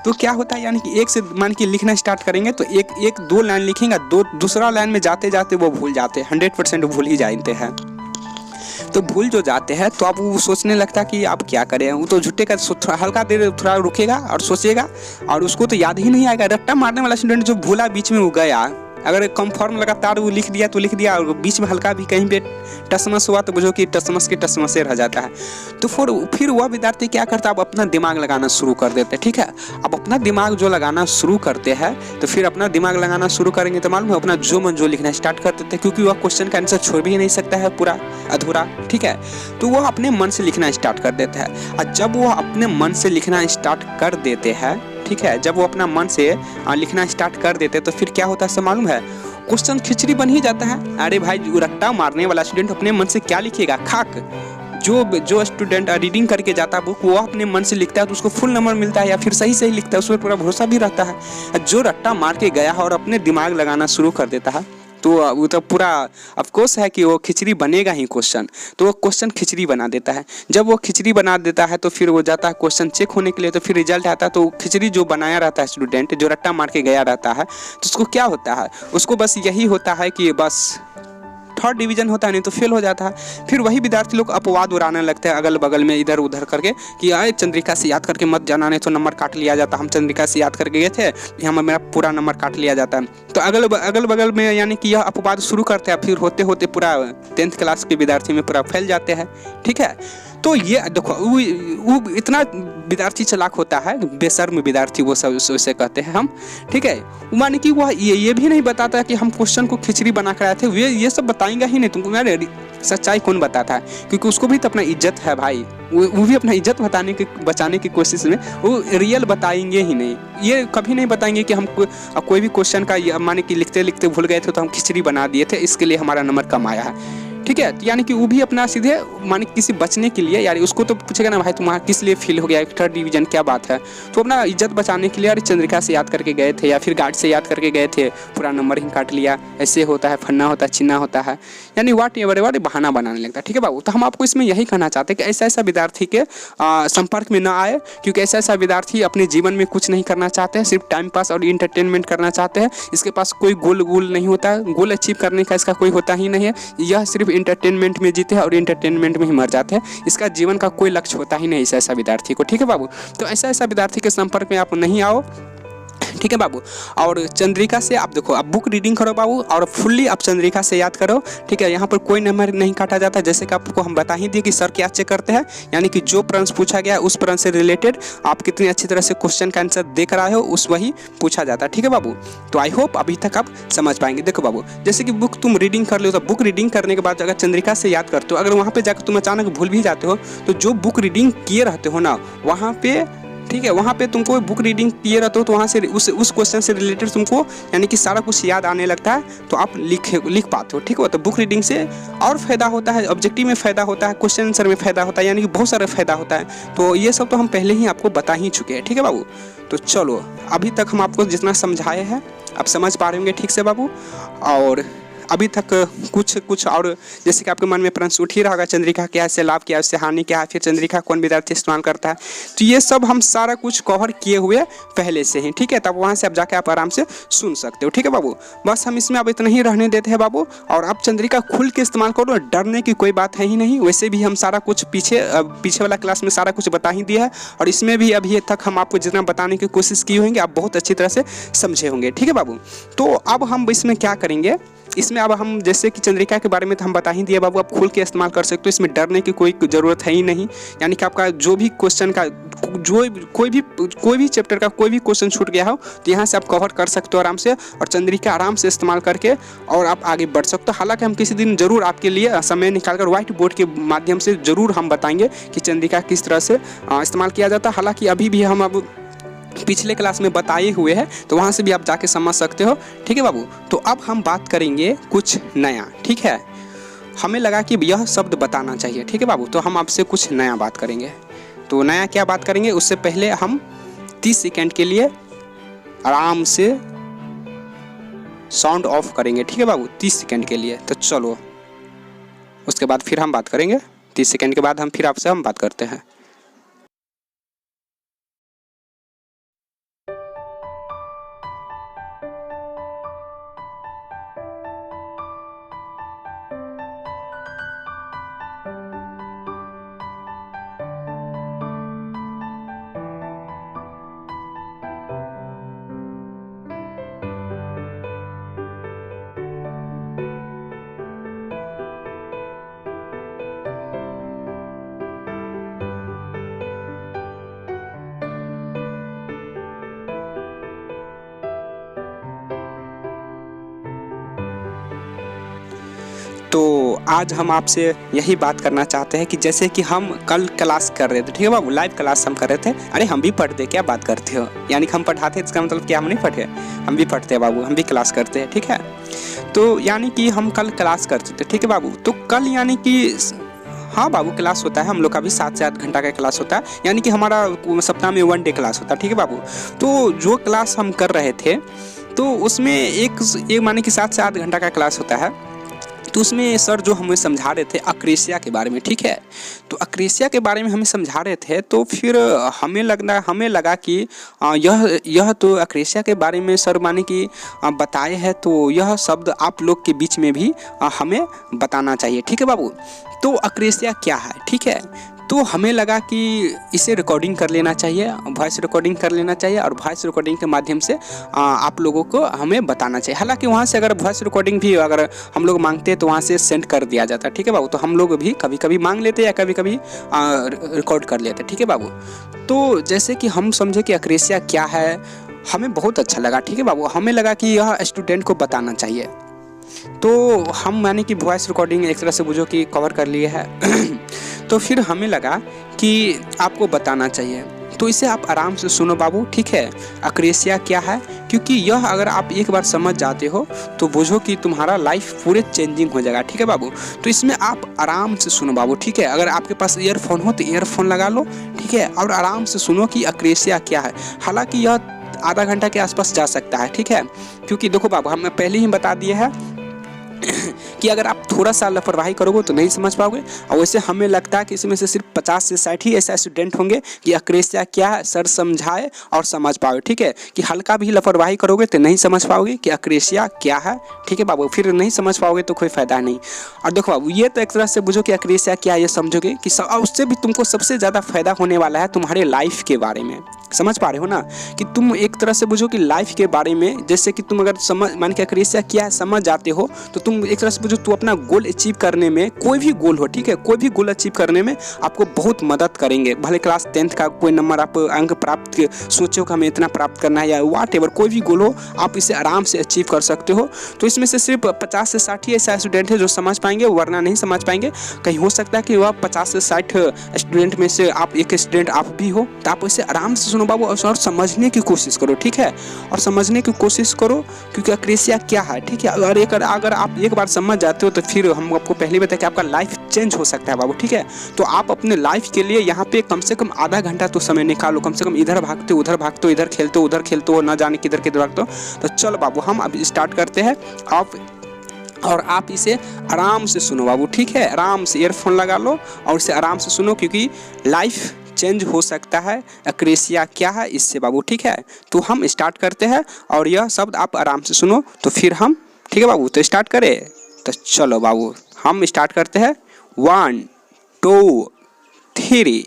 तो क्या होता है, यानी कि एक से मान के लिखना स्टार्ट करेंगे तो एक दो लाइन लिखेंगे, दूसरा लाइन में जाते जाते वो भूल जाते हैं, 100% भूल ही जाते हैं। तो भूल जो जाते हैं तो अब वो सोचने लगता है कि आप क्या करें, वो तो झुट्टे का हल्का देर थोड़ा रुकेगा और सोचेगा और उसको तो याद ही नहीं आएगा। रट्टा मारने वाला स्टूडेंट जो भूला बीच में वो गया, अगर कंफर्म लगातार वो लिख दिया तो लिख दिया, और बीच में हल्का भी कहीं पे टसमस हुआ तो बुझो कि टसमस के टसमसे रह जाता है। तो फिर वह विद्यार्थी क्या करता है, अब अपना दिमाग लगाना शुरू कर देते हैं, ठीक है। अब अपना दिमाग जो लगाना शुरू करते हैं तो फिर अपना दिमाग लगाना शुरू करेंगे तो मालूम है अपना जो मन जो लिखना स्टार्ट कर देते हैं, क्योंकि वह क्वेश्चन का आंसर छोड़ भी नहीं सकता है पूरा अधूरा, ठीक है। तो वह अपने मन से लिखना स्टार्ट कर देता है, और जब वह अपने मन से लिखना स्टार्ट कर देते हैं, ठीक है, जब वो अपना मन से लिखना स्टार्ट कर देते तो फिर क्या होता है मालूम है, क्वेश्चन खिचड़ी बन ही जाता है। अरे भाई, रट्टा मारने वाला स्टूडेंट अपने मन से क्या लिखेगा, खाक। जो स्टूडेंट रीडिंग करके जाता है बुक, वो अपने मन से लिखता है तो उसको फुल नंबर मिलता है, या फिर सही लिखता है, उसमें पूरा भरोसा भी रहता है। जो रट्टा मार के गया है और अपने दिमाग लगाना शुरू कर देता है तो वो तो पूरा अफकोर्स है कि वो खिचड़ी बनेगा ही क्वेश्चन, तो वो क्वेश्चन खिचड़ी बना देता है। जब वो खिचड़ी बना देता है तो फिर वो जाता है क्वेश्चन चेक होने के लिए, तो फिर रिजल्ट आता है तो खिचड़ी जो बनाया रहता है स्टूडेंट, जो रट्टा मार के गया रहता है, तो उसको क्या होता है, उसको बस यही होता है कि बस थर्ड डिवीजन होता है, नहीं तो फेल हो जाता है। फिर वही विद्यार्थी लोग अपवाद उड़ाने लगते हैं अगल बगल में इधर उधर करके कि आए चंद्रिका से याद करके मत जाना, नहीं तो नंबर काट लिया जाता, हम चंद्रिका से याद करके गए थे, यहाँ में मेरा पूरा नंबर काट लिया जाता है। तो अगल बगल में यानी कि यह अपवाद शुरू करते हैं, फिर होते होते पूरा 10th क्लास के विद्यार्थी में पूरा फैल जाते हैं, ठीक है। तो ये देखो वो इतना विद्यार्थी चालाक होता है, बेशर्म विद्यार्थी वो सब उसे कहते हैं हम, ठीक है। माने कि वह ये भी नहीं बताता कि हम क्वेश्चन को खिचड़ी बना कर आए थे, ये सब बताएंगे ही नहीं तुमको। मेरे सच्चाई कौन बताता है, क्योंकि उसको भी तो अपना इज्जत है भाई, वो भी अपना इज्जत बचाने की कोशिश में वो रियल बताएंगे ही नहीं। ये कभी नहीं बताएंगे कि हम कोई भी क्वेश्चन का माने कि लिखते लिखते भूल गए थे तो हम खिचड़ी बना दिए थे, इसके लिए हमारा नंबर कम आया है, ठीक है। यानी कि वो भी अपना सीधे माने किसी बचने के लिए, यार उसको तो पूछेगा ना भाई तुम्हारा किस लिए फील हो गया, थर्ड डिवीजन क्या बात है, तो अपना इज्जत बचाने के लिए यार चंद्रिका से याद करके गए थे या फिर गार्ड से याद करके गए थे, पूरा नंबर ही काट लिया, ऐसे होता है, फन्ना होता है, चिन्ना होता है, यानी वाट एवर बहाना बनाने लगता है, ठीक है बाबू। तो हम आपको इसमें यही कहना चाहते हैं कि ऐसा विद्यार्थी के संपर्क में ना आए, क्योंकि ऐसा विद्यार्थी अपने जीवन में कुछ नहीं करना चाहते हैं, सिर्फ टाइम पास और इंटरटेनमेंट करना चाहते हैं। इसके पास कोई गोल नहीं होता है, गोल अचीव करने का इसका कोई होता ही नहीं है, यह सिर्फ इंटरटेनमेंट में जीते हैं और इंटरटेनमेंट में ही मर जाते हैं, इसका जीवन का कोई लक्ष्य होता ही नहीं ऐसा विद्यार्थी को, ठीक है बाबू। तो ऐसा विद्यार्थी के संपर्क में आप नहीं आओ, ठीक है बाबू। और चंद्रिका से आप देखो, आप बुक रीडिंग करो बाबू और फुल्ली आप चंद्रिका से याद करो, ठीक है। यहाँ पर कोई नंबर नहीं काटा जाता, जैसे कि आपको हम बता ही दिए कि सर क्या चेक करते हैं, यानी कि जो प्रश्न पूछा गया उस प्रश्न से रिलेटेड आप कितनी अच्छी तरह से क्वेश्चन का आंसर देख रहे हो उस वही पूछा जाता है, ठीक है बाबू। तो आई होप अभी तक आप समझ पाएंगे। देखो बाबू, जैसे कि बुक तुम रीडिंग कर लो, तो बुक रीडिंग करने के बाद अगर चंद्रिका से याद करते हो, अगर वहाँ पर जाकर तुम अचानक भूल भी जाते हो, तो जो बुक रीडिंग किए रहते हो ना वहाँ पे, ठीक है, वहाँ पे तुमको बुक रीडिंग किए रहते हो तो वहाँ से उस क्वेश्चन से रिलेटेड तुमको यानी कि सारा कुछ याद आने लगता है, तो आप लिख पाते हो, ठीक है। तो बुक रीडिंग से और फायदा होता है, ऑब्जेक्टिव में फ़ायदा होता है, क्वेश्चन आंसर में फ़ायदा होता है, यानी कि बहुत सारा फ़ायदा होता है। तो ये सब तो हम पहले ही आपको बता ही चुके हैं, ठीक है बाबू। तो चलो, अभी तक हम आपको जितना समझाए हैं आप समझ पा रहे होंगे ठीक से बाबू। और अभी तक कुछ और जैसे कि आपके मन में प्रश्न उठ ही रहा होगा, चंद्रिका क्या है, इससे लाभ क्या है, इससे हानि क्या है, फिर चंद्रिका कौन विद्यार्थी इस्तेमाल करता है, तो ये सब हम सारा कुछ कवर किए हुए पहले से ही, ठीक है। तब वहाँ से आप जाके आप आराम से सुन सकते हो, ठीक है बाबू। बस हम इसमें अब इतना ही रहने देते हैं बाबू, और आप चंद्रिका खुल के इस्तेमाल करो, डरने की कोई बात है ही नहीं। वैसे भी हम सारा कुछ पीछे वाला क्लास में सारा कुछ बता ही दिया है, और इसमें भी अभी तक हम आपको जितना बताने की कोशिश की होंगे आप बहुत अच्छी तरह से समझे होंगे, ठीक है बाबू। तो अब हम इसमें क्या करेंगे, इसमें अब हम जैसे कि चंद्रिका के बारे में तो हम बता ही दिए बाबू, आप खुल के इस्तेमाल कर सकते हो, इसमें डरने की कोई ज़रूरत है ही नहीं। यानी कि आपका जो भी क्वेश्चन का कोई भी चैप्टर का कोई भी क्वेश्चन छूट गया हो तो यहाँ से आप कवर कर सकते हो आराम से, और चंद्रिका आराम से इस्तेमाल करके और आप आगे बढ़ सकते हो। हालांकि हम किसी दिन ज़रूर आपके लिए समय निकालकर व्हाइट बोर्ड के माध्यम से ज़रूर हम बताएंगे कि चंद्रिका किस तरह से इस्तेमाल किया जाता है। हालाँकि अभी भी हम अब पिछले क्लास में बताए हुए हैं, तो वहाँ से भी आप जाके समझ सकते हो, ठीक है बाबू। तो अब हम बात करेंगे कुछ नया, ठीक है। हमें लगा कि यह शब्द बताना चाहिए, ठीक है बाबू, तो हम आपसे कुछ नया बात करेंगे। तो नया क्या बात करेंगे उससे पहले हम 30 सेकेंड के लिए आराम से साउंड ऑफ करेंगे, ठीक है बाबू, 30 सेकेंड के लिए। तो चलो उसके बाद फिर हम बात करेंगे, 30 सेकेंड के बाद हम फिर आपसे हम बात करते हैं। तो आज हम आपसे यही बात करना चाहते हैं कि जैसे कि हम कल क्लास कर रहे थे, ठीक है बाबू, लाइव क्लास हम कर रहे थे। अरे हम भी पढ़ते, क्या बात करते हो, यानी कि हम पढ़ाते, इसका मतलब क्या हम नहीं पढ़े, हम भी पढ़ते हैं बाबू, हम भी क्लास करते हैं, ठीक है। तो यानी कि हम कल क्लास करते थे, ठीक है बाबू। तो कल यानी कि हाँ बाबू क्लास होता है हम लोग का भी 7 से 8 घंटा का क्लास होता है, यानी कि हमारा सप्ताह में 1 डे क्लास होता है, ठीक है बाबू। तो जो क्लास हम कर रहे थे तो उसमें एक माने कि 7 से 8 घंटा का क्लास होता है। तो उसमें सर जो हमें समझा रहे थे अक्रेशिया के बारे में, ठीक है। तो अक्रेशिया के बारे में हमें समझा रहे थे, तो फिर हमें लगा कि यह तो अक्रेशिया के बारे में सर माने कि बताए हैं, तो यह शब्द आप लोग के बीच में भी हमें बताना चाहिए, ठीक है बाबू। तो अक्रेशिया क्या है, ठीक है। तो हमें लगा कि इसे रिकॉर्डिंग कर लेना चाहिए, वॉइस रिकॉर्डिंग कर लेना चाहिए, और वॉइस रिकॉर्डिंग के माध्यम से आप लोगों को हमें बताना चाहिए। हालांकि वहाँ से अगर वॉइस रिकॉर्डिंग भी अगर हम लोग मांगते हैं तो वहाँ से सेंड कर दिया जाता है, ठीक है बाबू। तो हम लोग भी कभी कभी मांग लेते हैं या कभी कभी रिकॉर्ड कर लेते हैं, ठीक है बाबू। तो जैसे कि हम समझे कि अक्रेशिया क्या है, हमें बहुत अच्छा लगा, ठीक है बाबू। हमें लगा कि यह स्टूडेंट को बताना चाहिए, तो हम माने कि वॉइस रिकॉर्डिंग एक तरह से बुझो कि कवर कर लिए है। तो फिर हमें लगा कि आपको बताना चाहिए, तो इसे आप आराम से सुनो बाबू, ठीक है। अक्रेशिया क्या है, क्योंकि यह अगर आप एक बार समझ जाते हो तो बुझो कि तुम्हारा लाइफ पूरे चेंजिंग हो जाएगा, ठीक है बाबू। तो इसमें आप आराम से सुनो बाबू, ठीक है। अगर आपके पास ईयरफोन हो तो ईयरफोन लगा लो, ठीक है, और आराम से सुनो कि अक्रेशिया क्या है। हालांकि यह आधा घंटा के आसपास जा सकता है, ठीक है। क्योंकि देखो बाबू हमें पहले ही बता दिया है कि अगर आप थोड़ा सा लापरवाही करोगे तो नहीं समझ पाओगे। और वैसे हमें लगता है कि इसमें से सिर्फ 50 से 60 ही ऐसा स्टूडेंट होंगे कि अक्रेशिया क्या है सर समझाए और समझ पाओगे, ठीक है। कि हल्का भी लापरवाही करोगे तो नहीं समझ पाओगे कि अक्रेशिया क्या है, ठीक है बाबू। फिर नहीं समझ पाओगे तो कोई फायदा नहीं। और देखो बाबू ये तो एक तरह से बुझो कि अक्रेशिया क्या है ये समझोगे कि उससे भी तुमको सबसे ज़्यादा फायदा होने वाला है तुम्हारे लाइफ के बारे में। समझ पा रहे हो ना, कि तुम एक तरह से बुझो कि लाइफ के बारे में, जैसे कि तुम अगर समझ मान के अक्रेशिया क्या है समझ जाते हो तो तुम एक तरह से बुझो तू अपना गोल अचीव करने में, कोई भी गोल हो, ठीक है, कोई भी गोल अचीव करने में आपको बहुत मदद करेंगे। भले क्लास 10th का कोई नंबर आप अंक प्राप्त सोचो कि हमें इतना प्राप्त करना है या वाट एवर, कोई भी गोल हो आप इसे आराम से अचीव कर सकते हो। तो इसमें से सिर्फ 50 से 60 ऐसा स्टूडेंट है जो समझ पाएंगे, वरना नहीं समझ पाएंगे। कहीं हो सकता है कि वह 50 से 60 स्टूडेंट में से आप एक स्टूडेंट आप भी हो, तो आप इसे आराम से सुनो बाबू और समझने की कोशिश करो, ठीक है। और समझने की कोशिश करो क्योंकि अक्रेशिया क्या है, ठीक है। और अगर आप एक बार समझ जाते हो तो फिर हम आपको पहले बताया कि आपका लाइफ चेंज हो सकता है बाबू, ठीक है। तो आप अपने लाइफ के लिए यहाँ पे कम से कम आधा घंटा तो समय निकालो, कम से कम इधर भागते हो उधर भागते हो, इधर खेलते हो उधर खेलते हो, ना जाने किधर किधर भागते हो। तो चलो बाबू हम अब स्टार्ट करते हैं। आप इसे आराम से सुनो बाबू, ठीक है। आराम से ईयरफोन लगा लो और इसे आराम से सुनो क्योंकि लाइफ चेंज हो सकता है। अक्रेशिया क्या है इससे बाबू, ठीक है। तो हम स्टार्ट करते हैं और यह शब्द आप आराम से सुनो तो फिर हम, ठीक है बाबू, तो स्टार्ट करें। तो चलो बाबू हम स्टार्ट करते हैं। 1 2 3।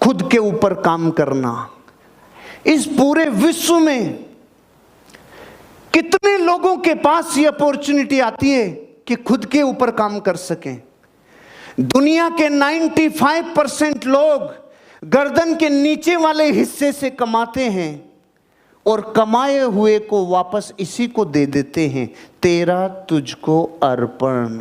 खुद के ऊपर काम करना। इस पूरे विश्व में कितने लोगों के पास ये अपॉर्चुनिटी आती है कि खुद के ऊपर काम कर सकें। दुनिया के 95% लोग गर्दन के नीचे वाले हिस्से से कमाते हैं और कमाए हुए को वापस इसी को दे देते हैं, तेरा तुझको अर्पण।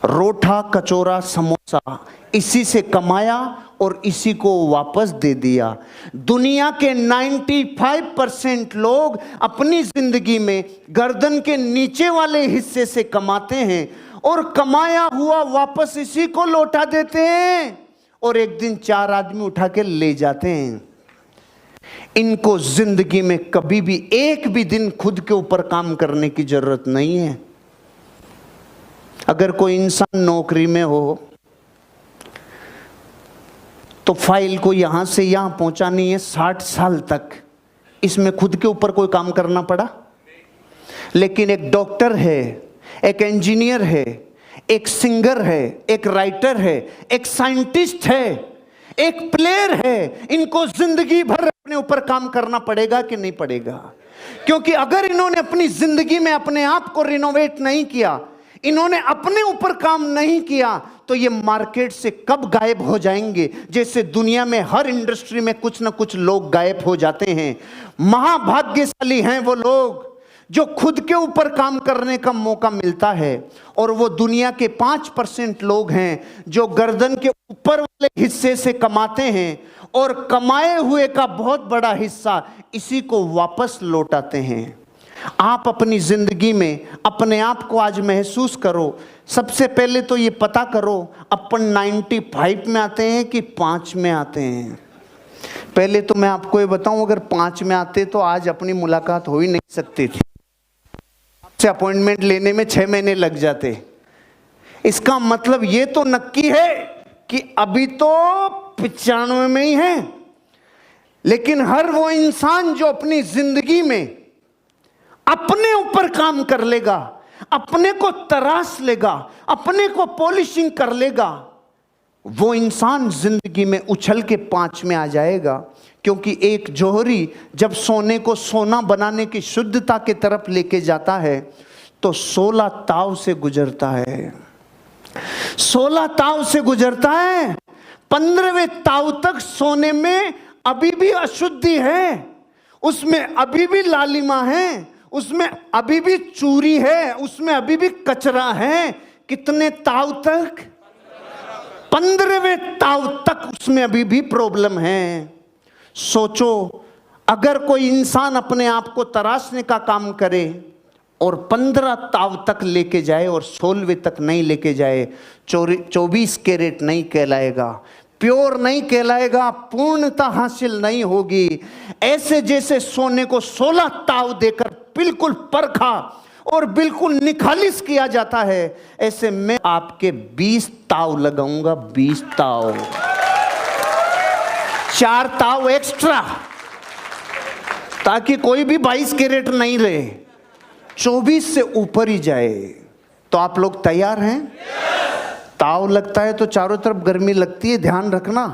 रोटा कचौरा समोसा इसी से कमाया और इसी को वापस दे दिया। दुनिया के 95% लोग अपनी जिंदगी में गर्दन के नीचे वाले हिस्से से कमाते हैं और कमाया हुआ वापस इसी को लौटा देते हैं और एक दिन 4 आदमी उठा के ले जाते हैं। इनको जिंदगी में कभी भी एक भी दिन खुद के ऊपर काम करने की जरूरत नहीं है। अगर कोई इंसान नौकरी में हो तो फाइल को यहां से यहां पहुंचानी है 60 साल तक, इसमें खुद के ऊपर कोई काम करना पड़ा? लेकिन एक डॉक्टर है, एक इंजीनियर है, एक सिंगर है, एक राइटर है, एक साइंटिस्ट है, एक प्लेयर है, इनको जिंदगी भर अपने ऊपर काम करना पड़ेगा कि नहीं पड़ेगा? क्योंकि अगर इन्होंने अपनी जिंदगी में अपने आप को रिनोवेट नहीं किया, इन्होंने अपने ऊपर काम नहीं किया, तो ये मार्केट से कब गायब हो जाएंगे? जैसे दुनिया में हर इंडस्ट्री में कुछ ना कुछ लोग गायब हो जाते हैं। महाभाग्यशाली हैं वो लोग जो खुद के ऊपर काम करने का मौका मिलता है, और वो दुनिया के 5% लोग हैं जो गर्दन के ऊपर वाले हिस्से से कमाते हैं और कमाए हुए का बहुत बड़ा हिस्सा इसी को वापस लौटाते हैं। आप अपनी जिंदगी में अपने आप को आज महसूस करो। सबसे पहले तो ये पता करो अपन 95 में आते हैं कि 5 में आते हैं। पहले तो मैं आपको ये बताऊं, अगर 5 में आते तो आज अपनी मुलाकात हो ही नहीं सकती थी। आपसे अपॉइंटमेंट लेने में 6 महीने लग जाते। इसका मतलब ये तो नक्की है कि अभी तो 95 में ही है। लेकिन हर वो इंसान जो अपनी जिंदगी में अपने ऊपर काम कर लेगा, अपने को तराश लेगा, अपने को पॉलिशिंग कर लेगा, वो इंसान जिंदगी में उछल के 5 में आ जाएगा। क्योंकि एक जौहरी जब सोने को सोना बनाने की शुद्धता की तरफ लेके जाता है तो 16 ताव से गुजरता है। 16 ताव से गुजरता है। 15वें ताव तक सोने में अभी भी अशुद्धि है, उसमें अभी भी लालिमा है, उसमें अभी भी चूरी है, उसमें अभी भी कचरा है। कितने ताव तक? 15वें ताव तक उसमें अभी भी प्रॉब्लम है। सोचो, अगर कोई इंसान अपने आप को तराशने का काम करे और 15 ताव तक लेके जाए और 16वें तक नहीं लेके जाए, 24 कैरेट नहीं कहलाएगा, प्योर नहीं कहलाएगा, पूर्णता हासिल नहीं होगी। ऐसे जैसे सोने को 16 ताव देकर बिल्कुल परखा और बिल्कुल निखालिस किया जाता है, ऐसे मैं आपके 20 ताव लगाऊंगा। 20 ताव, 4 ताव एक्स्ट्रा, ताकि कोई भी 22 कैरेट नहीं रहे, 24 से ऊपर ही जाए। तो आप लोग तैयार हैं? ताव लगता है तो चारों तरफ गर्मी लगती है, ध्यान रखना।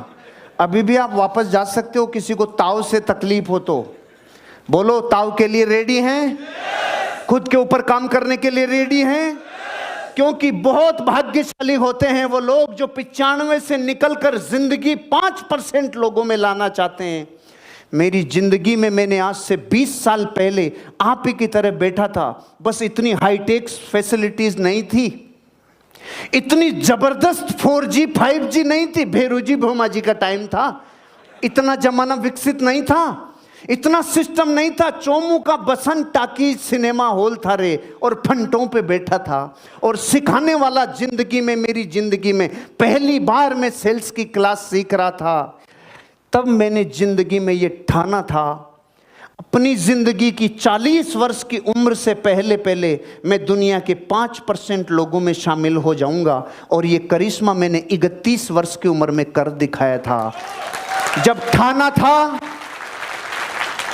अभी भी आप वापस जा सकते हो, किसी को ताव से तकलीफ हो तो बोलो। ताव के लिए रेडी हैं? खुद के ऊपर काम करने के लिए रेडी हैं? क्योंकि बहुत भाग्यशाली होते हैं वो लोग जो 95 से निकलकर जिंदगी 5% लोगों में लाना चाहते हैं। मेरी जिंदगी में मैंने आज से 20 साल पहले आप ही की तरह बैठा था, बस इतनी हाईटेक फैसिलिटीज नहीं थी, इतनी जबरदस्त 4G 5G नहीं थी, भेरूजी भोमाजी का टाइम था, इतना जमाना विकसित नहीं था, इतना सिस्टम नहीं था। चोमू का बसंत टाकी सिनेमा हॉल था रे, और फंटों पे बैठा था और सिखाने वाला जिंदगी में, मेरी जिंदगी में पहली बार मैं सेल्स की क्लास सीख रहा था। तब मैंने जिंदगी में ये ठाना था, अपनी जिंदगी की 40 वर्ष की उम्र से पहले मैं दुनिया के 5% लोगों में शामिल हो जाऊंगा। और ये करिश्मा मैंने 31 वर्ष की उम्र में कर दिखाया था। जब ठाना था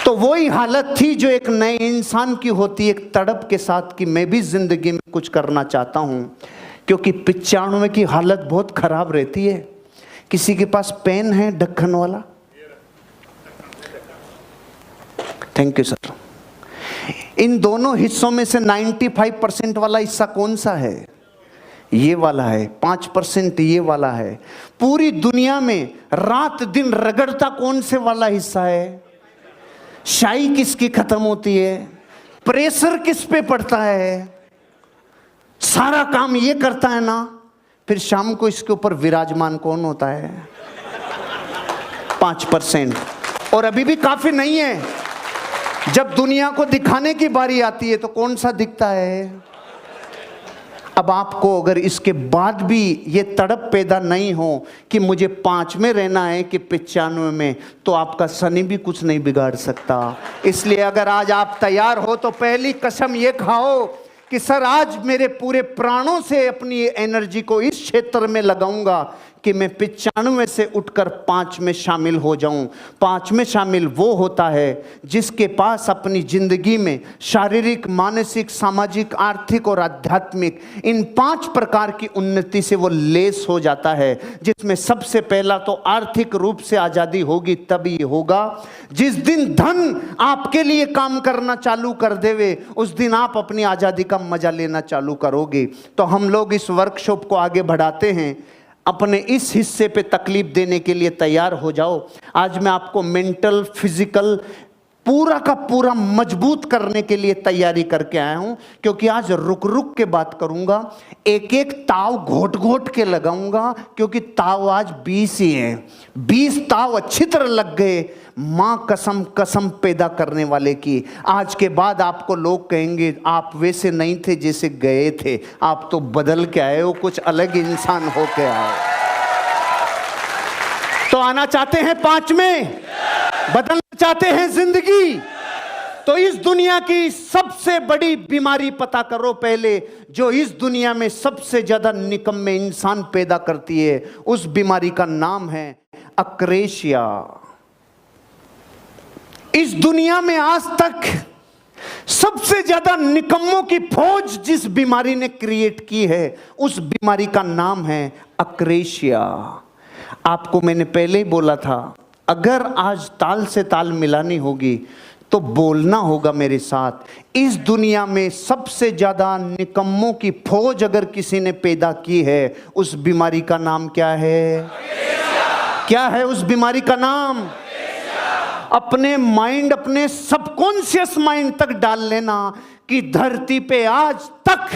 तो वही हालत थी जो एक नए इंसान की होती है, एक तड़प के साथ कि मैं भी जिंदगी में कुछ करना चाहता हूं। क्योंकि 95 की हालत बहुत खराब रहती है। किसी के पास पेन है ढक्कन वाला? Thank you sir. इन दोनों हिस्सों में से 95% वाला हिस्सा कौन सा है? ये वाला है। 5% ये वाला है। पूरी दुनिया में रात दिन रगड़ता कौन से वाला हिस्सा है? शाई किसकी खत्म होती है? प्रेशर किस पे पड़ता है? सारा काम ये करता है ना, फिर शाम को इसके ऊपर विराजमान कौन होता है? 5%। और अभी भी काफी नहीं है। जब दुनिया को दिखाने की बारी आती है तो कौन सा दिखता है? अब आपको अगर इसके बाद भी ये तड़प पैदा नहीं हो कि मुझे 5 में रहना है कि 95 में, तो आपका शनि भी कुछ नहीं बिगाड़ सकता। इसलिए अगर आज आप तैयार हो तो पहली कसम ये खाओ कि सर आज मेरे पूरे प्राणों से अपनी एनर्जी को इस क्षेत्र में लगाऊंगा कि मैं 95 से उठकर 5 में शामिल हो जाऊं। 5 में शामिल वो होता है जिसके पास अपनी जिंदगी में शारीरिक, मानसिक, सामाजिक, आर्थिक और आध्यात्मिक इन 5 प्रकार की उन्नति से वो लेस हो जाता है। जिसमें सबसे पहला तो आर्थिक रूप से आज़ादी होगी, तभी होगा जिस दिन धन आपके लिए काम करना चालू कर देवे, उस दिन आप अपनी आज़ादी का मजा लेना चालू करोगे। तो हम लोग इस वर्कशॉप को आगे बढ़ाते हैं। अपने इस हिस्से पे तकलीफ देने के लिए तैयार हो जाओ। आज मैं आपको मेंटल, फिजिकल पूरा का पूरा मजबूत करने के लिए तैयारी करके आया हूं, क्योंकि आज रुक रुक के बात करूंगा, एक एक ताव घोट घोट के लगाऊंगा, क्योंकि ताव आज 20 ही हैं। 20 ताव अच्छी तरह लग गए, मां कसम कसम पैदा करने वाले की। आज के बाद आपको लोग कहेंगे आप वैसे नहीं थे जैसे गए थे, आप तो बदल के आए हो, कुछ अलग इंसान होके आए। तो आना चाहते हैं 5 में, बदलना चाहते हैं जिंदगी, तो इस दुनिया की सबसे बड़ी बीमारी पता करो पहले, जो इस दुनिया में सबसे ज्यादा निकम्मे इंसान पैदा करती है। उस बीमारी का नाम है अक्रेशिया। इस दुनिया में आज तक सबसे ज्यादा निकम्मों की फौज जिस बीमारी ने क्रिएट की है, उस बीमारी का नाम है अक्रेशिया। आपको मैंने पहले ही बोला था, अगर आज ताल से ताल मिलानी होगी तो बोलना होगा मेरे साथ। इस दुनिया में सबसे ज्यादा निकम्मों की फौज अगर किसी ने पैदा की है, उस बीमारी का नाम क्या है? क्या है उस बीमारी का नाम? अपने माइंड, अपने सबकॉन्शियस माइंड तक डाल लेना कि धरती पे आज तक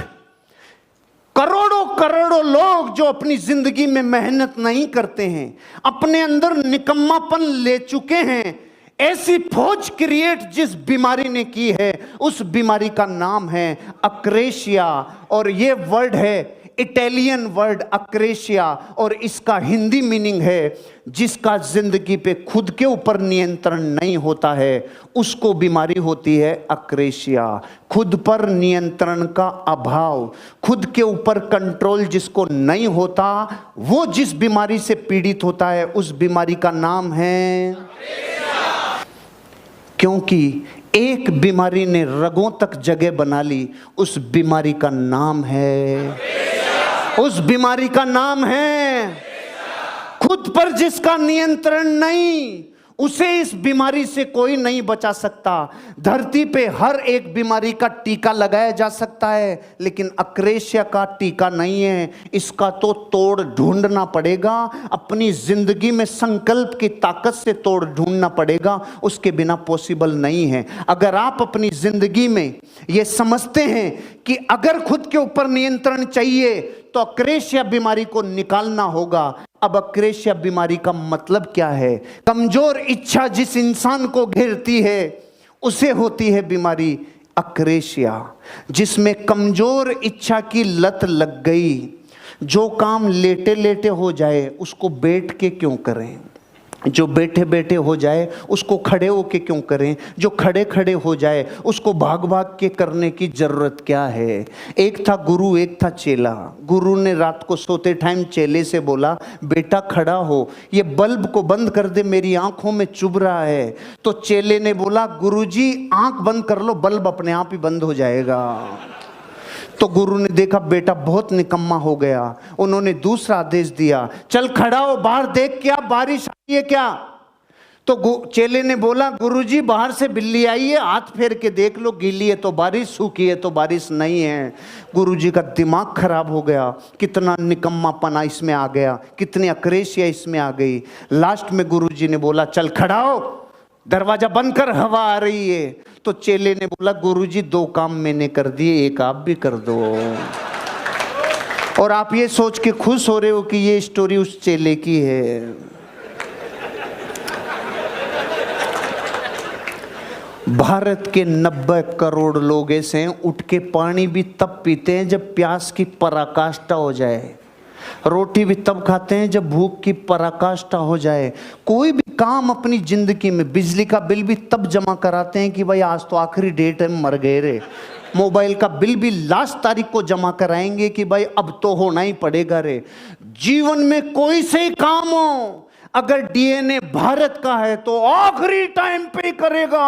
करोड़ों करोड़ों लोग जो अपनी जिंदगी में मेहनत नहीं करते हैं, अपने अंदर निकम्मापन ले चुके हैं, ऐसी फौज क्रिएट जिस बीमारी ने की है, उस बीमारी का नाम है अक्रेशिया। और ये वर्ड है इटालियन वर्ड अक्रेशिया, और इसका हिंदी मीनिंग है जिसका जिंदगी पे खुद के ऊपर नियंत्रण नहीं होता है, उसको बीमारी होती है अक्रेशिया। खुद पर नियंत्रण का अभाव, खुद के ऊपर कंट्रोल जिसको नहीं होता, वो जिस बीमारी से पीड़ित होता है, उस बीमारी का नाम है अक्रेशिया। क्योंकि एक बीमारी ने रगों तक जगह बना ली, उस बीमारी का नाम है अक्रेशिया। उस बीमारी का नाम है खुद पर जिसका नियंत्रण नहीं, उसे इस बीमारी से कोई नहीं बचा सकता। धरती पे हर एक बीमारी का टीका लगाया जा सकता है, लेकिन अक्रेशिया का टीका नहीं है। इसका तो तोड़ ढूंढना पड़ेगा, अपनी जिंदगी में संकल्प की ताकत से तोड़ ढूंढना पड़ेगा, उसके बिना पॉसिबल नहीं है। अगर आप अपनी जिंदगी में ये समझते हैं कि अगर खुद के ऊपर नियंत्रण चाहिए तो अक्रेशिया बीमारी को निकालना होगा। अब अक्रेशिया बीमारी का मतलब क्या है? कमजोर इच्छा जिस इंसान को घेरती है, उसे होती है बीमारी अक्रेशिया। जिसमें कमजोर इच्छा की लत लग गई, जो काम लेटे लेटे हो जाए उसको बैठ के क्यों करें, जो बैठे बैठे हो जाए उसको खड़े होके क्यों करें, जो खड़े खड़े हो जाए उसको भाग भाग के करने की जरूरत क्या है। एक था गुरु, एक था चेला। गुरु ने रात को सोते टाइम चेले से बोला, बेटा खड़ा हो, ये बल्ब को बंद कर दे, मेरी आंखों में चुभ रहा है। तो चेले ने बोला, गुरुजी आंख बंद कर लो, बल्ब अपने आप ही बंद हो जाएगा। तो गुरु ने देखा बेटा बहुत निकम्मा हो गया, उन्होंने दूसरा आदेश दिया, चल खड़ा हो, बाहर देख क्या बारिश आई है क्या। तो चेले ने बोला, गुरुजी बाहर से बिल्ली आई है, हाथ फेर के देख लो, गीली है तो बारिश, सूखी है तो बारिश नहीं है। गुरुजी का दिमाग खराब हो गया, कितना निकम्मापना इसमें आ गया, कितनी अक्रेशिया इसमें आ गई। लास्ट में गुरुजी ने बोला, चल खड़ा हो, दरवाजा बंद कर, हवा आ रही है। तो चेले ने बोला, गुरुजी 2 काम मैंने कर दिए, एक आप भी कर दो। और आप ये सोच के खुश हो रहे हो कि ये स्टोरी उस चेले की है। भारत के 90 करोड़ लोग ऐसे हैं, उठ के पानी भी तब पीते हैं जब प्यास की पराकाष्ठा हो जाए, रोटी भी तब खाते हैं जब भूख की पराकाष्ठा हो जाए, कोई भी काम अपनी जिंदगी में, बिजली का बिल भी तब जमा कराते हैं कि भाई आज तो आखिरी डेट है, मर गए रे। मोबाइल का बिल भी लास्ट तारीख को जमा कराएंगे कि भाई अब तो होना ही पड़ेगा रे। जीवन में कोई से ही काम हो, अगर डीएनए भारत का है तो आखिरी टाइम पे करेगा,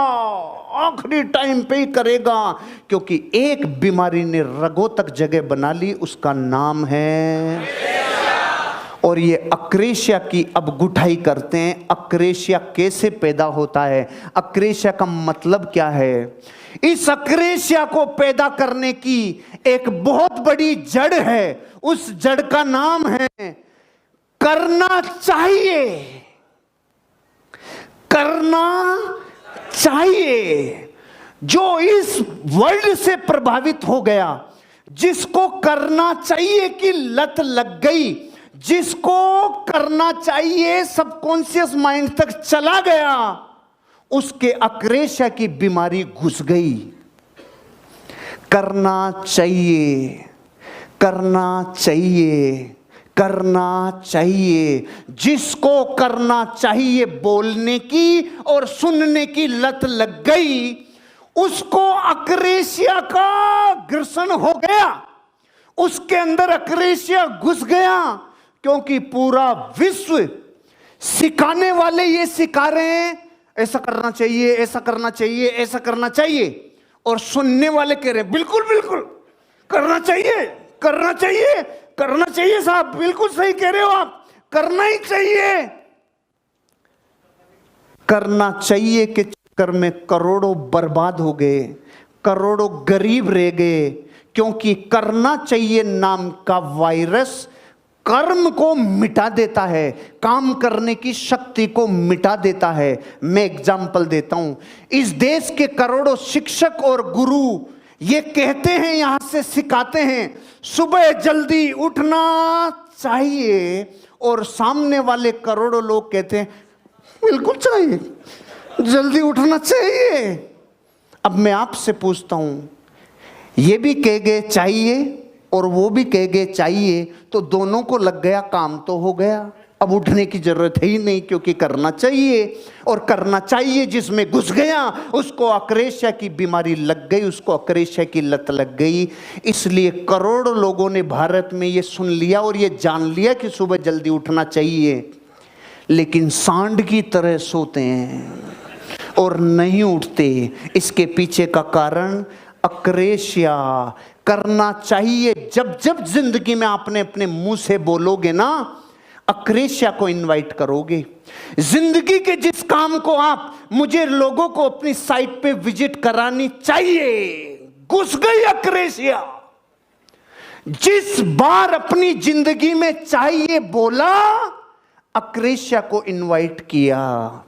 आखिरी टाइम पे करेगा, क्योंकि एक बीमारी ने रगों तक जगह बना ली, उसका नाम है। और ये अक्रेशिया की अब गुठाई करते हैं। अक्रेशिया कैसे पैदा होता है, अक्रेशिया का मतलब क्या है? इस अक्रेशिया को पैदा करने की एक बहुत बड़ी जड़ है, उस जड़ का नाम है करना चाहिए। करना चाहिए। जो इस वर्ड से प्रभावित हो गया, जिसको करना चाहिए की लत लग गई, जिसको करना चाहिए सबकॉन्शियस माइंड तक चला गया, उसके अक्रेशिया की बीमारी घुस गई। करना चाहिए, करना चाहिए, करना चाहिए। जिसको करना चाहिए बोलने की और सुनने की लत लग गई, उसको अक्रेशिया का ग्रसन हो गया, उसके अंदर अक्रेशिया घुस गया। क्योंकि पूरा विश्व सिखाने वाले ये सिखा रहे हैं ऐसा करना चाहिए, ऐसा करना चाहिए, ऐसा करना चाहिए, और सुनने वाले कह रहे हैं बिल्कुल बिल्कुल करना चाहिए, करना चाहिए, करना चाहिए साहब, बिल्कुल सही कह रहे हो आप, करना ही चाहिए। करना चाहिए के चक्कर में करोड़ों बर्बाद हो गए, करोड़ों गरीब रह गए, क्योंकि करना चाहिए नाम का वायरस कर्म को मिटा देता है, काम करने की शक्ति को मिटा देता है। मैं एग्जाम्पल देता हूं, इस देश के करोड़ों शिक्षक और गुरु ये कहते हैं, यहां से सिखाते हैं सुबह जल्दी उठना चाहिए, और सामने वाले करोड़ों लोग कहते हैं बिल्कुल चाहिए, जल्दी उठना चाहिए। अब मैं आपसे पूछता हूं, ये भी कह गए चाहिए और वो भी कह गए चाहिए, तो दोनों को लग गया काम तो हो गया, अब उठने की जरूरत है ही नहीं, क्योंकि करना चाहिए। और करना चाहिए जिसमें घुस गया, उसको अक्रेशिया की बीमारी लग गई, उसको अक्रेशिया की लत लग गई। इसलिए करोड़ों लोगों ने भारत में ये सुन लिया और ये जान लिया कि सुबह जल्दी उठना चाहिए, लेकिन सांड की तरह सोते हैं और नहीं उठते। इसके पीछे का कारण अक्रेशिया। करना चाहिए जब जब जिंदगी में आपने अपने मुंह से बोलोगे ना, अक्रेशिया को इनवाइट करोगे। जिंदगी के जिस काम को आप, मुझे लोगों को अपनी साइट पे विजिट करानी चाहिए, घुस गई अक्रेशिया। जिस बार अपनी जिंदगी में चाहिए बोला, अक्रेशिया को इनवाइट किया।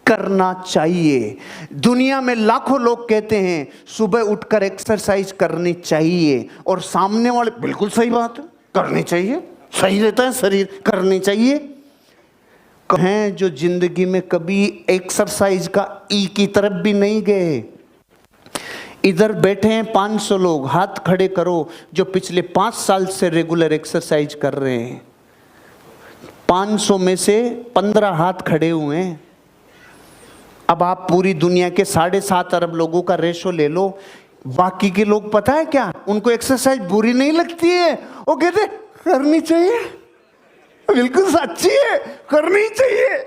करना चाहिए। दुनिया में लाखों लोग कहते हैं सुबह उठकर एक्सरसाइज करनी चाहिए, और सामने वाले बिल्कुल सही बात है, करनी चाहिए, सही रहता है शरीर, करनी चाहिए। हैं जो जिंदगी में कभी एक्सरसाइज का ई की तरफ भी नहीं गए। इधर बैठे हैं 500 लोग, हाथ खड़े करो जो पिछले 5 साल से रेगुलर एक्सरसाइज कर रहे हैं। 500 में से 15 हाथ खड़े हुए हैं। अब आप पूरी दुनिया के 7.5 अरब लोगों का रेशो ले लो, बाकी के लोग पता है क्या, उनको एक्सरसाइज बुरी नहीं लगती है, वो कहते करनी चाहिए, बिल्कुल सच्ची है, करनी चाहिए।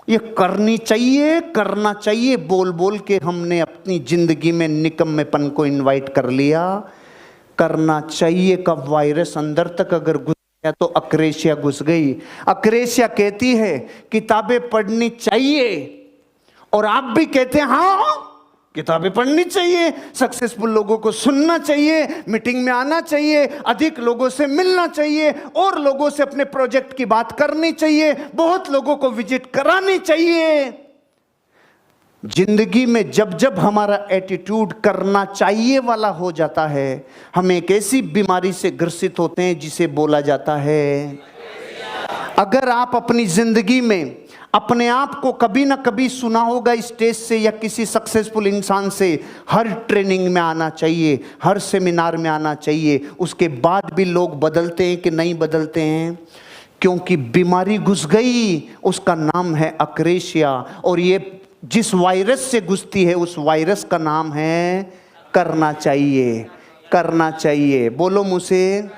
ये करनी चाहिए, करना चाहिए बोल बोल के हमने अपनी जिंदगी में निकम्मेपन को इनवाइट कर लिया। करना चाहिए का वायरस अंदर तक अगर घुस गया तो अक्रेशिया घुस गई। अक्रेशिया कहती है किताबें पढ़नी चाहिए, और आप भी कहते हैं हाँ किताबें पढ़नी चाहिए, सक्सेसफुल लोगों को सुनना चाहिए, मीटिंग में आना चाहिए, अधिक लोगों से मिलना चाहिए, और लोगों से अपने प्रोजेक्ट की बात करनी चाहिए, बहुत लोगों को विजिट करानी चाहिए। जिंदगी में जब जब हमारा एटीट्यूड करना चाहिए वाला हो जाता है, हम एक ऐसी बीमारी से ग्रसित होते हैं जिसे बोला जाता है। अगर आप अपनी जिंदगी में अपने आप को कभी ना कभी सुना होगा स्टेज से या किसी सक्सेसफुल इंसान से, हर ट्रेनिंग में आना चाहिए, हर सेमिनार में आना चाहिए, उसके बाद भी लोग बदलते हैं कि नहीं बदलते हैं? क्योंकि बीमारी घुस गई, उसका नाम है अक्रेशिया, और ये जिस वायरस से घुसती है उस वायरस का नाम है करना चाहिए। करना चाहिए, बोलो मुझसे,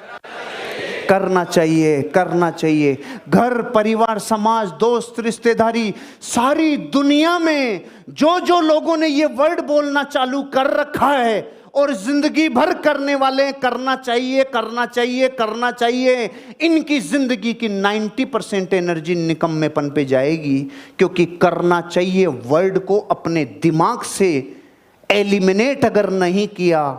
करना चाहिए, करना चाहिए। घर परिवार समाज दोस्त रिश्तेदारी सारी दुनिया में जो जो लोगों ने ये वर्ड बोलना चालू कर रखा है और जिंदगी भर करने वाले करना चाहिए करना चाहिए करना चाहिए, इनकी जिंदगी की 90% एनर्जी निकम्मेपन पे जाएगी। क्योंकि करना चाहिए वर्ड को अपने दिमाग से एलिमिनेट अगर नहीं किया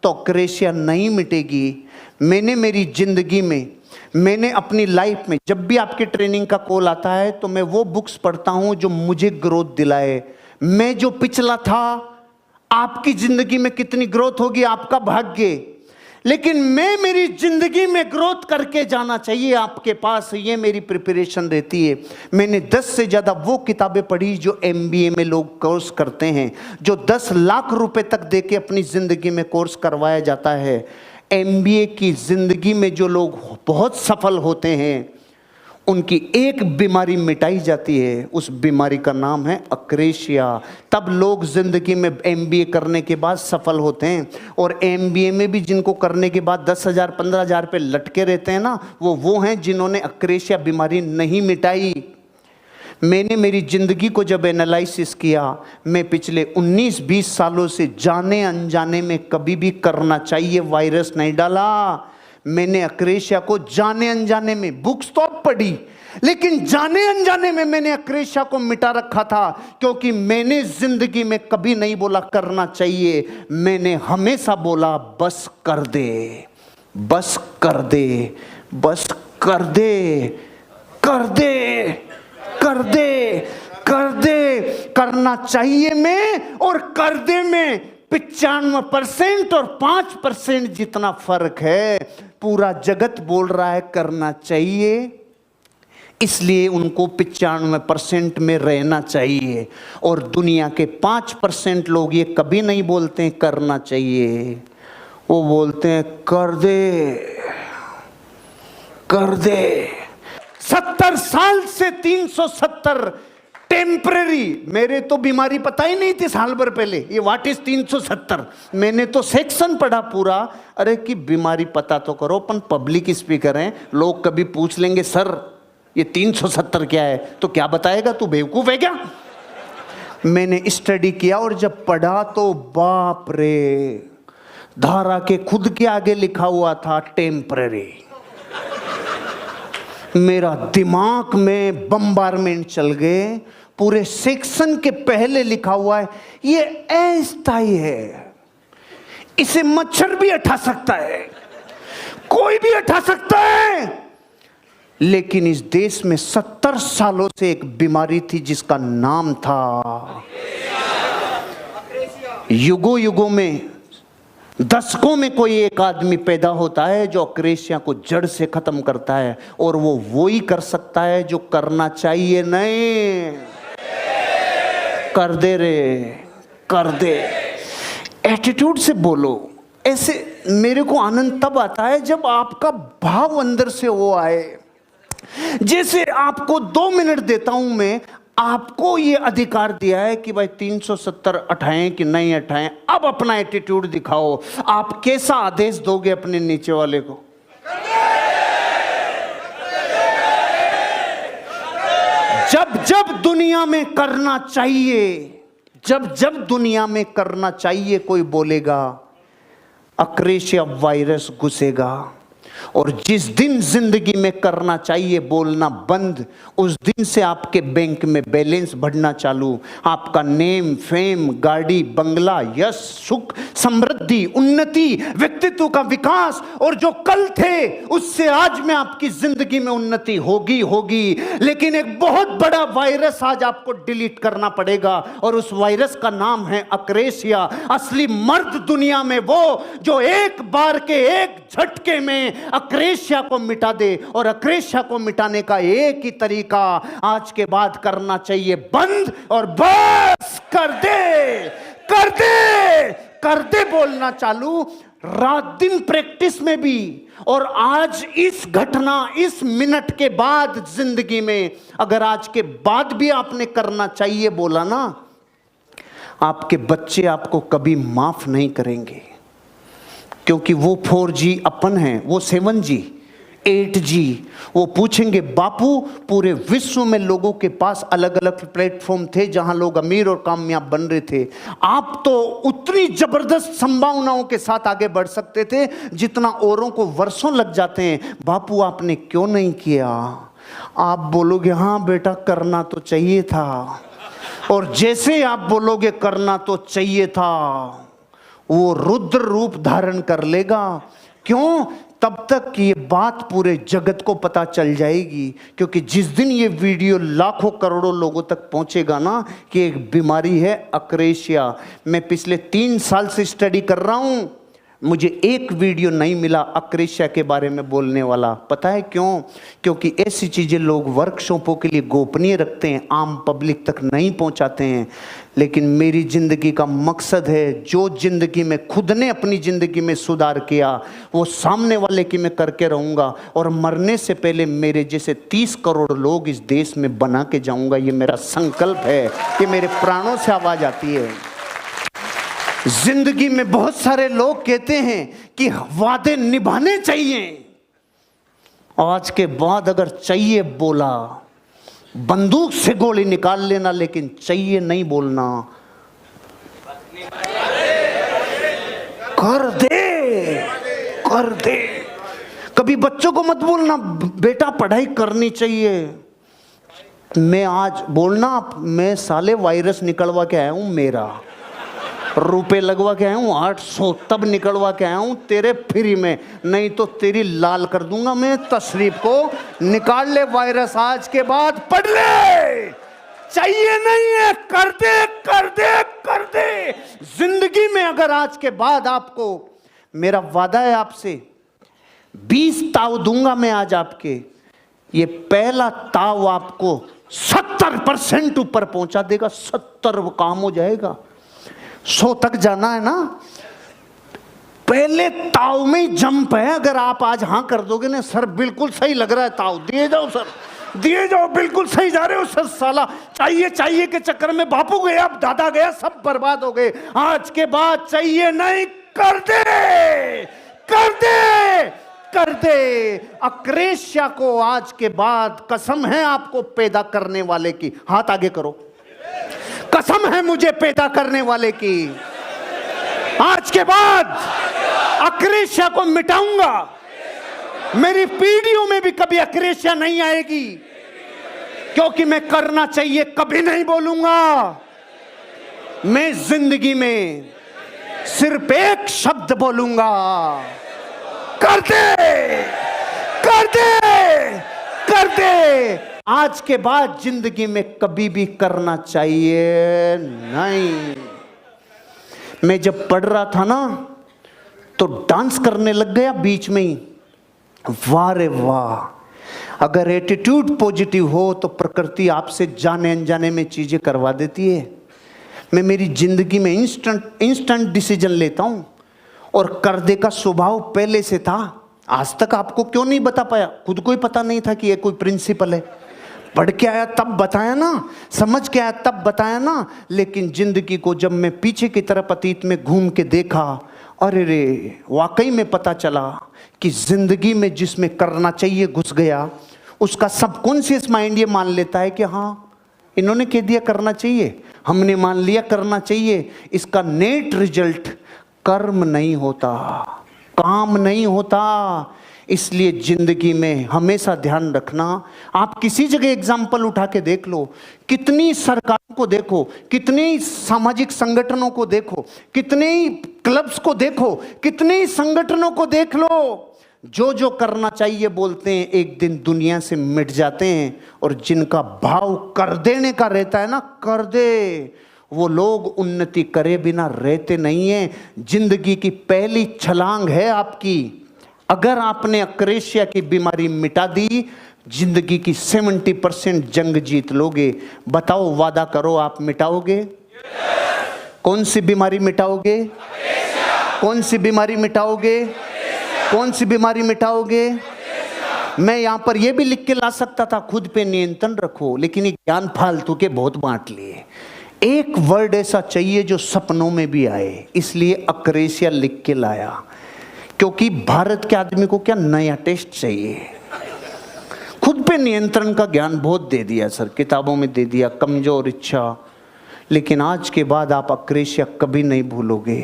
तो क्रेशिया नहीं मिटेगी। मैंने मेरी जिंदगी में, मैंने अपनी लाइफ में, जब भी आपके ट्रेनिंग का कॉल आता है तो मैं वो बुक्स पढ़ता हूं जो मुझे ग्रोथ दिलाए। मैं जो पिछला था, आपकी जिंदगी में कितनी ग्रोथ होगी आपका भाग्य, लेकिन मैं मेरी जिंदगी में ग्रोथ करके जाना चाहिए आपके पास, ये मेरी प्रिपरेशन रहती है। मैंने 10 से ज़्यादा वो किताबें पढ़ी जो MBA में लोग कोर्स करते हैं, जो 10 लाख रुपए तक दे के अपनी ज़िंदगी में कोर्स करवाया जाता है। MBA की ज़िंदगी में जो लोग बहुत सफल होते हैं उनकी एक बीमारी मिटाई जाती है, उस बीमारी का नाम है अक्रेशिया। तब लोग जिंदगी में MBA करने के बाद सफल होते हैं। और MBA में भी जिनको करने के बाद 10,000 15,000 पे लटके रहते हैं ना, वो हैं जिन्होंने अक्रेशिया बीमारी नहीं मिटाई। मैंने मेरी ज़िंदगी को जब एनालिसिस किया, मैं पिछले 19-20 सालों से जाने अनजाने में कभी भी करना चाहिए वायरस नहीं डाला। मैंने अक्रेशिया को जाने अनजाने में, बुक्स तो अब पढ़ी, लेकिन जाने अनजाने में मैंने अक्रेशिया को मिटा रखा था। क्योंकि मैंने जिंदगी में कभी नहीं बोला करना चाहिए, मैंने हमेशा बोला बस कर दे, बस कर दे, बस कर दे, कर दे, कर दे, कर दे। करना चाहिए में और कर दे में 95% और 5% जितना फर्क है। पूरा जगत बोल रहा है करना चाहिए, इसलिए उनको 95% में रहना चाहिए। और दुनिया के 5% लोग ये कभी नहीं बोलते हैं करना चाहिए, वो बोलते हैं कर दे, कर दे। 70 साल से 370 टेम्पररी, मेरे तो बीमारी पता ही नहीं थी साल भर पहले, ये व्हाट इज 370। मैंने तो सेक्शन पढ़ा पूरा, अरे कि बीमारी पता तो करो, अपन पब्लिक स्पीकर हैं, लोग कभी पूछ लेंगे सर ये 370 क्या है, तो क्या बताएगा, तू बेवकूफ है क्या? मैंने स्टडी किया और जब पढ़ा तो बाप रे, धारा के खुद के आगे लिखा हुआ था टेम्पररी। मेरा दिमाग में बम्बारमेंट चल गए। पूरे सेक्शन के पहले लिखा हुआ है ये अस्थायी है, इसे मच्छर भी हटा सकता है, कोई भी हटा सकता है। लेकिन इस देश में 70 सालों से एक बीमारी थी जिसका नाम था, युगों युगों में, दशकों में कोई एक आदमी पैदा होता है जो अक्रेशिया को जड़ से खत्म करता है, और वो ही कर सकता है जो करना चाहिए नहीं। कर दे रे, कर दे। एटीट्यूड से बोलो। ऐसे मेरे को आनंद तब आता है जब आपका भाव अंदर से वो आए। जैसे आपको 2 मिनट देता हूं मैं, आपको ये अधिकार दिया है कि भाई 370 उठाएं कि नहीं उठाएं, अब अपना एटीट्यूड दिखाओ। आप कैसा आदेश दोगे अपने नीचे वाले को? जब जब दुनिया में करना चाहिए, जब जब दुनिया में करना चाहिए कोई बोलेगा, अक्रेशिया वायरस घुसेगा। और जिस दिन जिंदगी में करना चाहिए बोलना बंद, उस दिन से आपके बैंक में बैलेंस बढ़ना चालू, आपका नेम फेम, गाड़ी बंगला, यश सुख समृद्धि उन्नति, व्यक्तित्व का विकास, और जो कल थे उससे आज में आपकी जिंदगी में उन्नति होगी होगी। लेकिन एक बहुत बड़ा वायरस आज आपको डिलीट करना पड़ेगा, और उस वायरस का नाम है अक्रेशिया। असली मर्द दुनिया में वो जो एक बार के एक झटके में अक्रेशिया को मिटा दे, और अक्रेशिया को मिटाने का एक ही तरीका आज के बाद करना चाहिए बंद, और बस कर दे कर दे कर दे बोलना चालू, रात दिन प्रैक्टिस में भी। और आज इस घटना, इस मिनट के बाद जिंदगी में अगर आज के बाद भी आपने करना चाहिए बोला ना, आपके बच्चे आपको कभी माफ नहीं करेंगे, क्योंकि वो 4G अपन है, वो 7G 8G। वो पूछेंगे बापू, पूरे विश्व में लोगों के पास अलग अलग प्लेटफॉर्म थे जहां लोग अमीर और कामयाब बन रहे थे, आप तो उतनी जबरदस्त संभावनाओं के साथ आगे बढ़ सकते थे जितना औरों को वर्षों लग जाते हैं, बापू आपने क्यों नहीं किया? आप बोलोगे हाँ बेटा करना तो चाहिए था, और जैसे आप बोलोगे करना तो चाहिए था, वो रुद्र रूप धारण कर लेगा। क्यों? तब तक ये बात पूरे जगत को पता चल जाएगी, क्योंकि जिस दिन ये वीडियो लाखों करोड़ों लोगों तक पहुंचेगा ना कि एक बीमारी है अक्रेशिया। मैं पिछले 3 साल से स्टडी कर रहा हूं, मुझे एक वीडियो नहीं मिला अक्रेशिया के बारे में बोलने वाला। पता है क्यों? क्योंकि ऐसी चीज़ें लोग वर्कशॉपों के लिए गोपनीय रखते हैं, आम पब्लिक तक नहीं पहुंचाते हैं। लेकिन मेरी ज़िंदगी का मकसद है, जो ज़िंदगी में खुद ने अपनी ज़िंदगी में सुधार किया वो सामने वाले की मैं करके रहूँगा, और मरने से पहले मेरे जैसे 30 करोड़ लोग इस देश में बना के जाऊँगा। ये मेरा संकल्प है, ये मेरे प्राणों से आवाज़ आती है। जिंदगी में बहुत सारे लोग कहते हैं कि वादे निभाने चाहिए, आज के बाद अगर चाहिए बोला, बंदूक से गोली निकाल लेना, लेकिन चाहिए नहीं बोलना। कर दे कर दे। कभी बच्चों को मत बोलना बेटा पढ़ाई करनी चाहिए। मैं आज बोलना, मैं साले वायरस निकलवा के आया हूं, मेरा रुपए लगवा के आया हूँ 800, तब निकलवा के आया हूँ तेरे फ्री में, नहीं तो तेरी लाल कर दूंगा मैं तशरीफ को। निकाल ले वायरस, आज के बाद पढ़ ले, चाहिए नहीं है, कर दे कर दे कर दे। जिंदगी में अगर आज के बाद आपको, मेरा वादा है आपसे, 20 ताव दूंगा मैं आज आपके, ये पहला ताव आपको 70% ऊपर पहुंचा देगा। 70 काम हो जाएगा, 100 तक जाना है ना, पहले ताव में ही जंप है। अगर आप आज हाँ कर दोगे ना, सर बिल्कुल सही लग रहा है, ताव दिए जाओ सर, दिए जाओ, बिल्कुल सही जा रहे हो सर। साला चाहिए चाहिए के चक्कर में बापू गया, अब दादा गया, सब बर्बाद हो गए। आज के बाद चाहिए नहीं, कर दे कर दे कर दे। अक्रेशिया को आज के बाद कसम है आपको पैदा करने वाले की, हाथ आगे करो, कसम है मुझे पैदा करने वाले की, आज के बाद अक्रेशिया को मिटाऊंगा। मेरी पीढ़ियों में भी कभी अक्रेशिया नहीं आएगी, क्योंकि मैं करना चाहिए कभी नहीं बोलूंगा। मैं जिंदगी में सिर्फ एक शब्द बोलूंगा, कर दे कर दे कर दे। आज के बाद जिंदगी में कभी भी करना चाहिए नहीं। मैं जब पढ़ रहा था ना तो डांस करने लग गया बीच में ही। वाह रे वाह, अगर एटीट्यूड पॉजिटिव हो तो प्रकृति आपसे जाने अनजाने में चीजें करवा देती है। मैं मेरी जिंदगी में इंस्टेंट डिसीजन लेता हूं, और कर दे का स्वभाव पहले से था। आज तक आपको क्यों नहीं बता पाया? खुद को ही पता नहीं था कि ये कोई प्रिंसिपल है। पढ़ के आया तब बताया ना, समझ के आया तब बताया ना। लेकिन जिंदगी को जब मैं पीछे की तरफ अतीत में घूम के देखा, अरे रे वाकई में पता चला कि जिंदगी में जिसमें करना चाहिए घुस गया, उसका सबकॉन्शियस माइंड ये मान लेता है कि हाँ इन्होंने कह दिया करना चाहिए, हमने मान लिया करना चाहिए। इसका नेट रिजल्ट कर्म नहीं होता, काम नहीं होता। इसलिए जिंदगी में हमेशा ध्यान रखना, आप किसी जगह एग्जाम्पल उठा के देख लो, कितनी सरकारों को देखो, कितने सामाजिक संगठनों को देखो, कितने क्लब्स को देखो, कितने संगठनों को देख लो, जो जो करना चाहिए बोलते हैं, एक दिन दुनिया से मिट जाते हैं। और जिनका भाव कर देने का रहता है ना, कर दे, वो लोग उन्नति करे बिना रहते नहीं हैं। जिंदगी की पहली छलांग है आपकी। अगर आपने अक्रेशिया की बीमारी मिटा दी, जिंदगी की 70% जंग जीत लोगे। बताओ, वादा करो, आप मिटाओगे? कौन सी बीमारी मिटाओगे? कौन सी बीमारी मिटाओगे? कौन सी बीमारी मिटाओगे? मैं यहां पर यह भी लिख के ला सकता था, खुद पे नियंत्रण रखो, लेकिन ये ज्ञान फालतू के बहुत बांट लिए। एक वर्ड ऐसा चाहिए जो सपनों में भी आए, इसलिए अक्रेशिया लिख के लाया। क्योंकि भारत के आदमी को क्या नया टेस्ट चाहिए। खुद पे नियंत्रण का ज्ञान बहुत दे दिया सर, किताबों में दे दिया, कमजोर इच्छा। लेकिन आज के बाद आप अक्रेशिया कभी नहीं भूलोगे।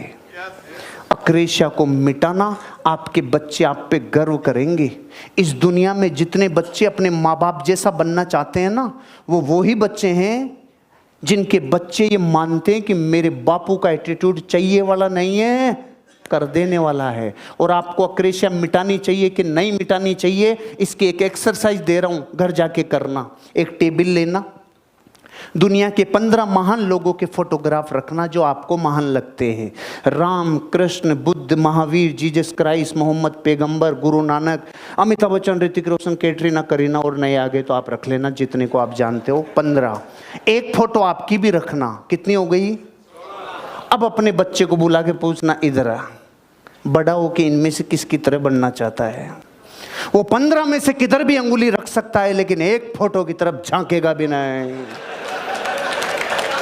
अक्रेशिया को मिटाना, आपके बच्चे आप पे गर्व करेंगे। इस दुनिया में जितने बच्चे अपने माँ बाप जैसा बनना चाहते हैं ना, वो ही बच्चे हैं जिनके बच्चे ये मानते हैं कि मेरे बापू का एटीट्यूड चाहिए वाला नहीं है, कर देने वाला है। और आपको अक्रेशिया मिटानी चाहिए कि नहीं मिटानी चाहिए, इसकी एक एक्सरसाइज दे रहा हूं, घर जाके करना। एक टेबल लेना, दुनिया के 15 महान लोगों के फोटोग्राफ रखना जो आपको महान लगते हैं। राम, कृष्ण, बुद्ध, महावीर, जीसस क्राइस्ट, मोहम्मद पैगंबर, गुरु नानक, अमिताभ बच्चन, ऋतिक रोशन, कैटरीना, करीना और नए आगे तो आप रख लेना जितने को आप जानते हो, 15। एक फोटो आपकी भी रखना। कितनी हो गई? अब अपने बच्चे को बुला के पूछना, इधर आ, बड़ा हो के इनमें से किसकी तरह बनना चाहता है। वो 15 में से किधर भी अंगुली रख सकता है, लेकिन एक फोटो की तरफ झांकेगा भी नहीं।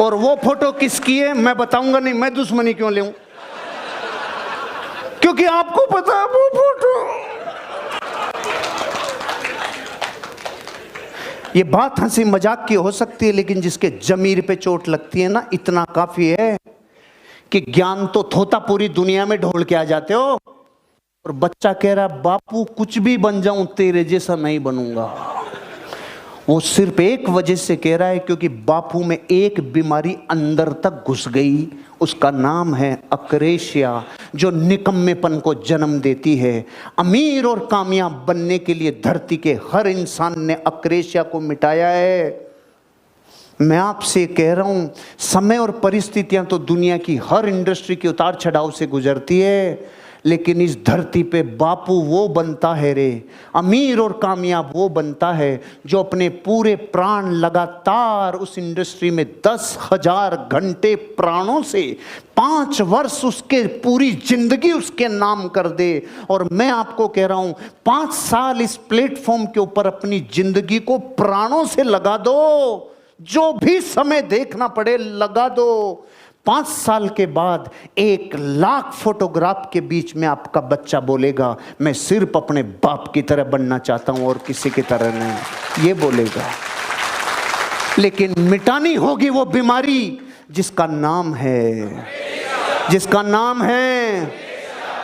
और वो फोटो किसकी है मैं बताऊंगा नहीं, मैं दुश्मनी क्यों लूं, क्योंकि आपको पता है वो फोटो। ये बात हंसी मजाक की हो सकती है, लेकिन जिसके जमीर पे चोट लगती है ना, इतना काफी है कि ज्ञान तो थोता पूरी दुनिया में ढोल के आ जाते हो, और बच्चा कह रहा बापू कुछ भी बन जाऊं तेरे जैसा नहीं बनूंगा। वो सिर्फ एक वजह से कह रहा है, क्योंकि बापू में एक बीमारी अंदर तक घुस गई, उसका नाम है अक्रेशिया, जो निकम्मेपन को जन्म देती है। अमीर और कामयाब बनने के लिए धरती के हर इंसान ने अक्रेशिया को मिटाया है। मैं आपसे कह रहा हूं, समय और परिस्थितियां तो दुनिया की हर इंडस्ट्री के उतार चढ़ाव से गुजरती है, लेकिन इस धरती पे बापू वो बनता है रे, अमीर और कामयाब वो बनता है जो अपने पूरे प्राण लगातार उस इंडस्ट्री में 10,000 घंटे प्राणों से 5 वर्ष उसके पूरी जिंदगी उसके नाम कर दे। और मैं आपको कह रहा हूं, 5 साल इस प्लेटफॉर्म के ऊपर अपनी जिंदगी को प्राणों से लगा दो, जो भी समय देखना पड़े लगा दो। 5 साल के बाद 1,00,000 फोटोग्राफ के बीच में आपका बच्चा बोलेगा, मैं सिर्फ अपने बाप की तरह बनना चाहता हूं और किसी की तरह नहीं, ये बोलेगा। लेकिन मिटानी होगी वो बीमारी जिसका नाम है, जिसका नाम है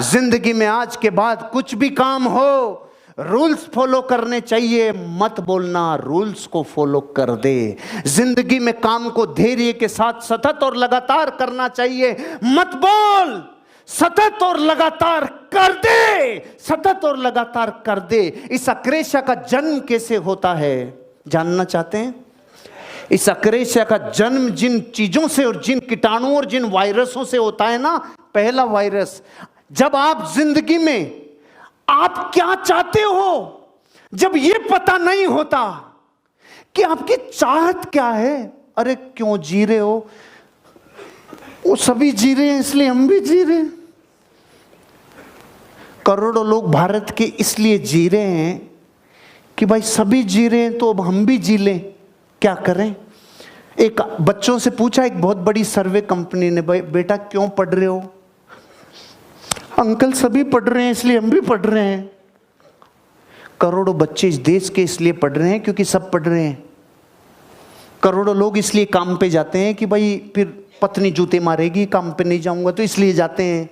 जिंदगी में आज के बाद कुछ भी काम हो, रूल्स फॉलो करने चाहिए, मत बोलना रूल्स को फॉलो कर दे। जिंदगी में काम को धैर्य के साथ सतत और लगातार करना चाहिए, मत बोल, सतत और लगातार कर दे, सतत और लगातार कर दे। इस अक्रेशिया का जन्म कैसे होता है जानना चाहते हैं? इस अक्रेशिया का जन्म जिन चीजों से और जिन कीटाणुओं और जिन वायरसों से होता है ना, पहला वायरस, जब आप जिंदगी में आप क्या चाहते हो, जब ये पता नहीं होता कि आपकी चाहत क्या है, अरे क्यों जी रहे हो, वो सभी जी रहे हैं इसलिए हम भी जी रहे हैं। करोड़ों लोग भारत के इसलिए जी रहे हैं कि भाई सभी जी रहे हैं तो अब हम भी जी लें, क्या करें। एक बच्चों से पूछा एक बहुत बड़ी सर्वे कंपनी ने, भाई बेटा क्यों पढ़ रहे हो, अंकल सभी पढ़ रहे हैं इसलिए हम भी पढ़ रहे हैं। करोड़ों बच्चे इस देश के इसलिए पढ़ रहे हैं क्योंकि सब पढ़ रहे हैं। करोड़ों लोग इसलिए काम पे जाते हैं कि भाई फिर पत्नी जूते मारेगी, काम पे नहीं जाऊंगा, तो इसलिए जाते हैं।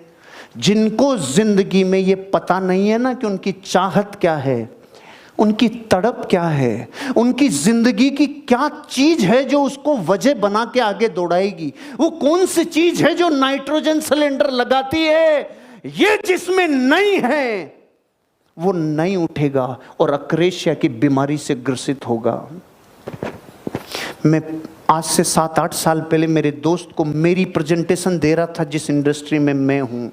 जिनको जिंदगी में ये पता नहीं है ना कि उनकी चाहत क्या है, उनकी तड़प क्या है, उनकी जिंदगी की क्या चीज है जो उसको वजह बना के आगे दौड़ाएगी, वो कौन सी चीज है जो नाइट्रोजन सिलेंडर लगाती है, ये जिसमें नहीं है वो नहीं उठेगा और अक्रेशिया की बीमारी से ग्रसित होगा। मैं आज से 7-8 साल पहले मेरे दोस्त को मेरी प्रेजेंटेशन दे रहा था जिस इंडस्ट्री में मैं हूं,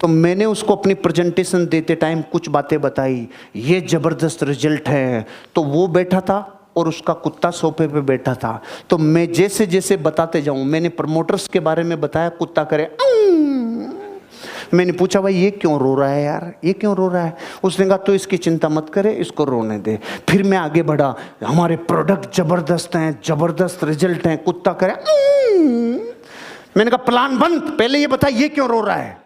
तो मैंने उसको अपनी प्रेजेंटेशन देते टाइम कुछ बातें बताई, ये जबरदस्त रिजल्ट है। तो वो बैठा था और उसका कुत्ता सोफे पे बैठा था, तो मैं जैसे जैसे बताते जाऊं, मैंने प्रमोटर्स के बारे में बताया, कुत्ता करे मैंने पूछा भाई ये क्यों रो रहा है यार, ये क्यों रो रहा है? उसने कहा तो इसकी चिंता मत करे, इसको रोने दे। फिर मैं आगे बढ़ा, हमारे प्रोडक्ट जबरदस्त हैं, जबरदस्त रिजल्ट हैं, कुत्ता करे मैंने कहा प्लान बंद, पहले ये बता ये क्यों रो रहा है?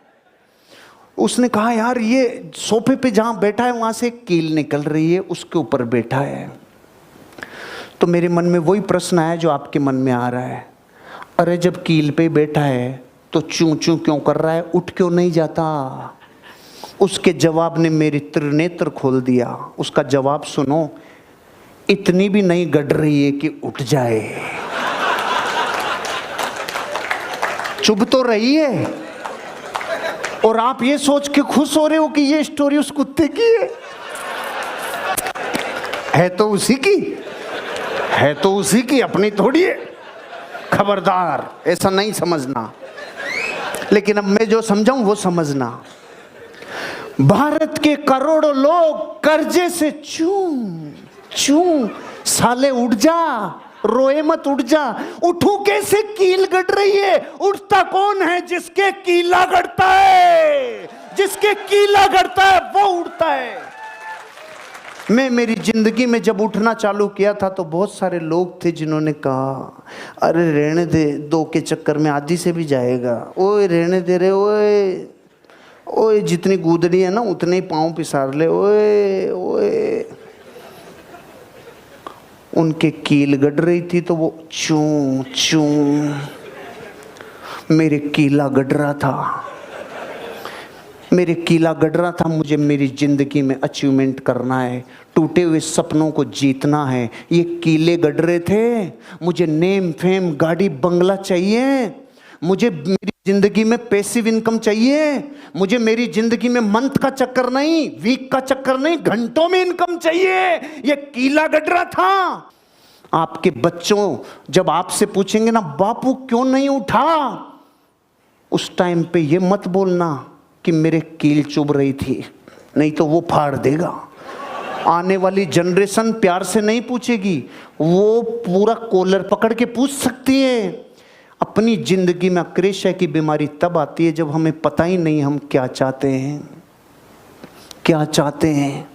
उसने कहा यार ये सोफे पे जहां बैठा है वहां से कील निकल रही है, उसके ऊपर बैठा है। तो मेरे मन में वही प्रश्न आया जो आपके मन में आ रहा है, अरे जब कील पे बैठा है तो चूं चूं क्यों कर रहा है, उठ क्यों नहीं जाता? उसके जवाब ने मेरी त्रिनेत्र खोल दिया। उसका जवाब सुनो, इतनी भी नहीं गड़ रही है कि उठ जाए, चुभ तो रही है। और आप ये सोच के खुश हो रहे हो कि ये स्टोरी उस कुत्ते की है तो उसी की है, तो उसी की, अपनी थोड़ी है। खबरदार, ऐसा नहीं समझना। लेकिन अब मैं जो समझाऊं वो समझना। भारत के करोड़ों लोग कर्जे से चूं साले उठ जा, रोए मत, उठ जा। उठू कैसे, कील गड़ रही है। उठता कौन है? जिसके कीला गड़ता है, जिसके कीला गड़ता है वो उठता है। मैं मेरी जिंदगी में जब उठना चालू किया था तो बहुत सारे लोग थे जिन्होंने कहा अरे रहने दे, 2 के चक्कर में आधी से भी जाएगा, ओए रहने दे रे, ओए ओए जितनी गूदड़ी है ना उतने ही पाँव पिसार ले, ओए ओए। उनके कील गड़ रही थी तो वो चूं चूं, मेरे कीला गड़ रहा था, मेरे कीला गड़ रहा था। मुझे मेरी जिंदगी में अचीवमेंट करना है, टूटे हुए सपनों को जीतना है। ये कीले गड़ रहे थे। मुझे नेम फेम गाड़ी बंगला चाहिए, मुझे मेरी जिंदगी में पैसिव इनकम चाहिए, मुझे मेरी जिंदगी में मंथ का चक्कर नहीं, वीक का चक्कर नहीं, घंटों में इनकम चाहिए। ये कीला गड़ रहा था। आपके बच्चों जब आपसे पूछेंगे ना बापू क्यों नहीं उठा, उस टाइम पे ये मत बोलना कि मेरे कील चुभ रही थी, नहीं तो वो फाड़ देगा। आने वाली जनरेशन प्यार से नहीं पूछेगी, वो पूरा कॉलर पकड़ के पूछ सकती है। अपनी जिंदगी में अक्रेशिया की बीमारी तब आती है जब हमें पता ही नहीं हम क्या चाहते हैं, क्या चाहते हैं।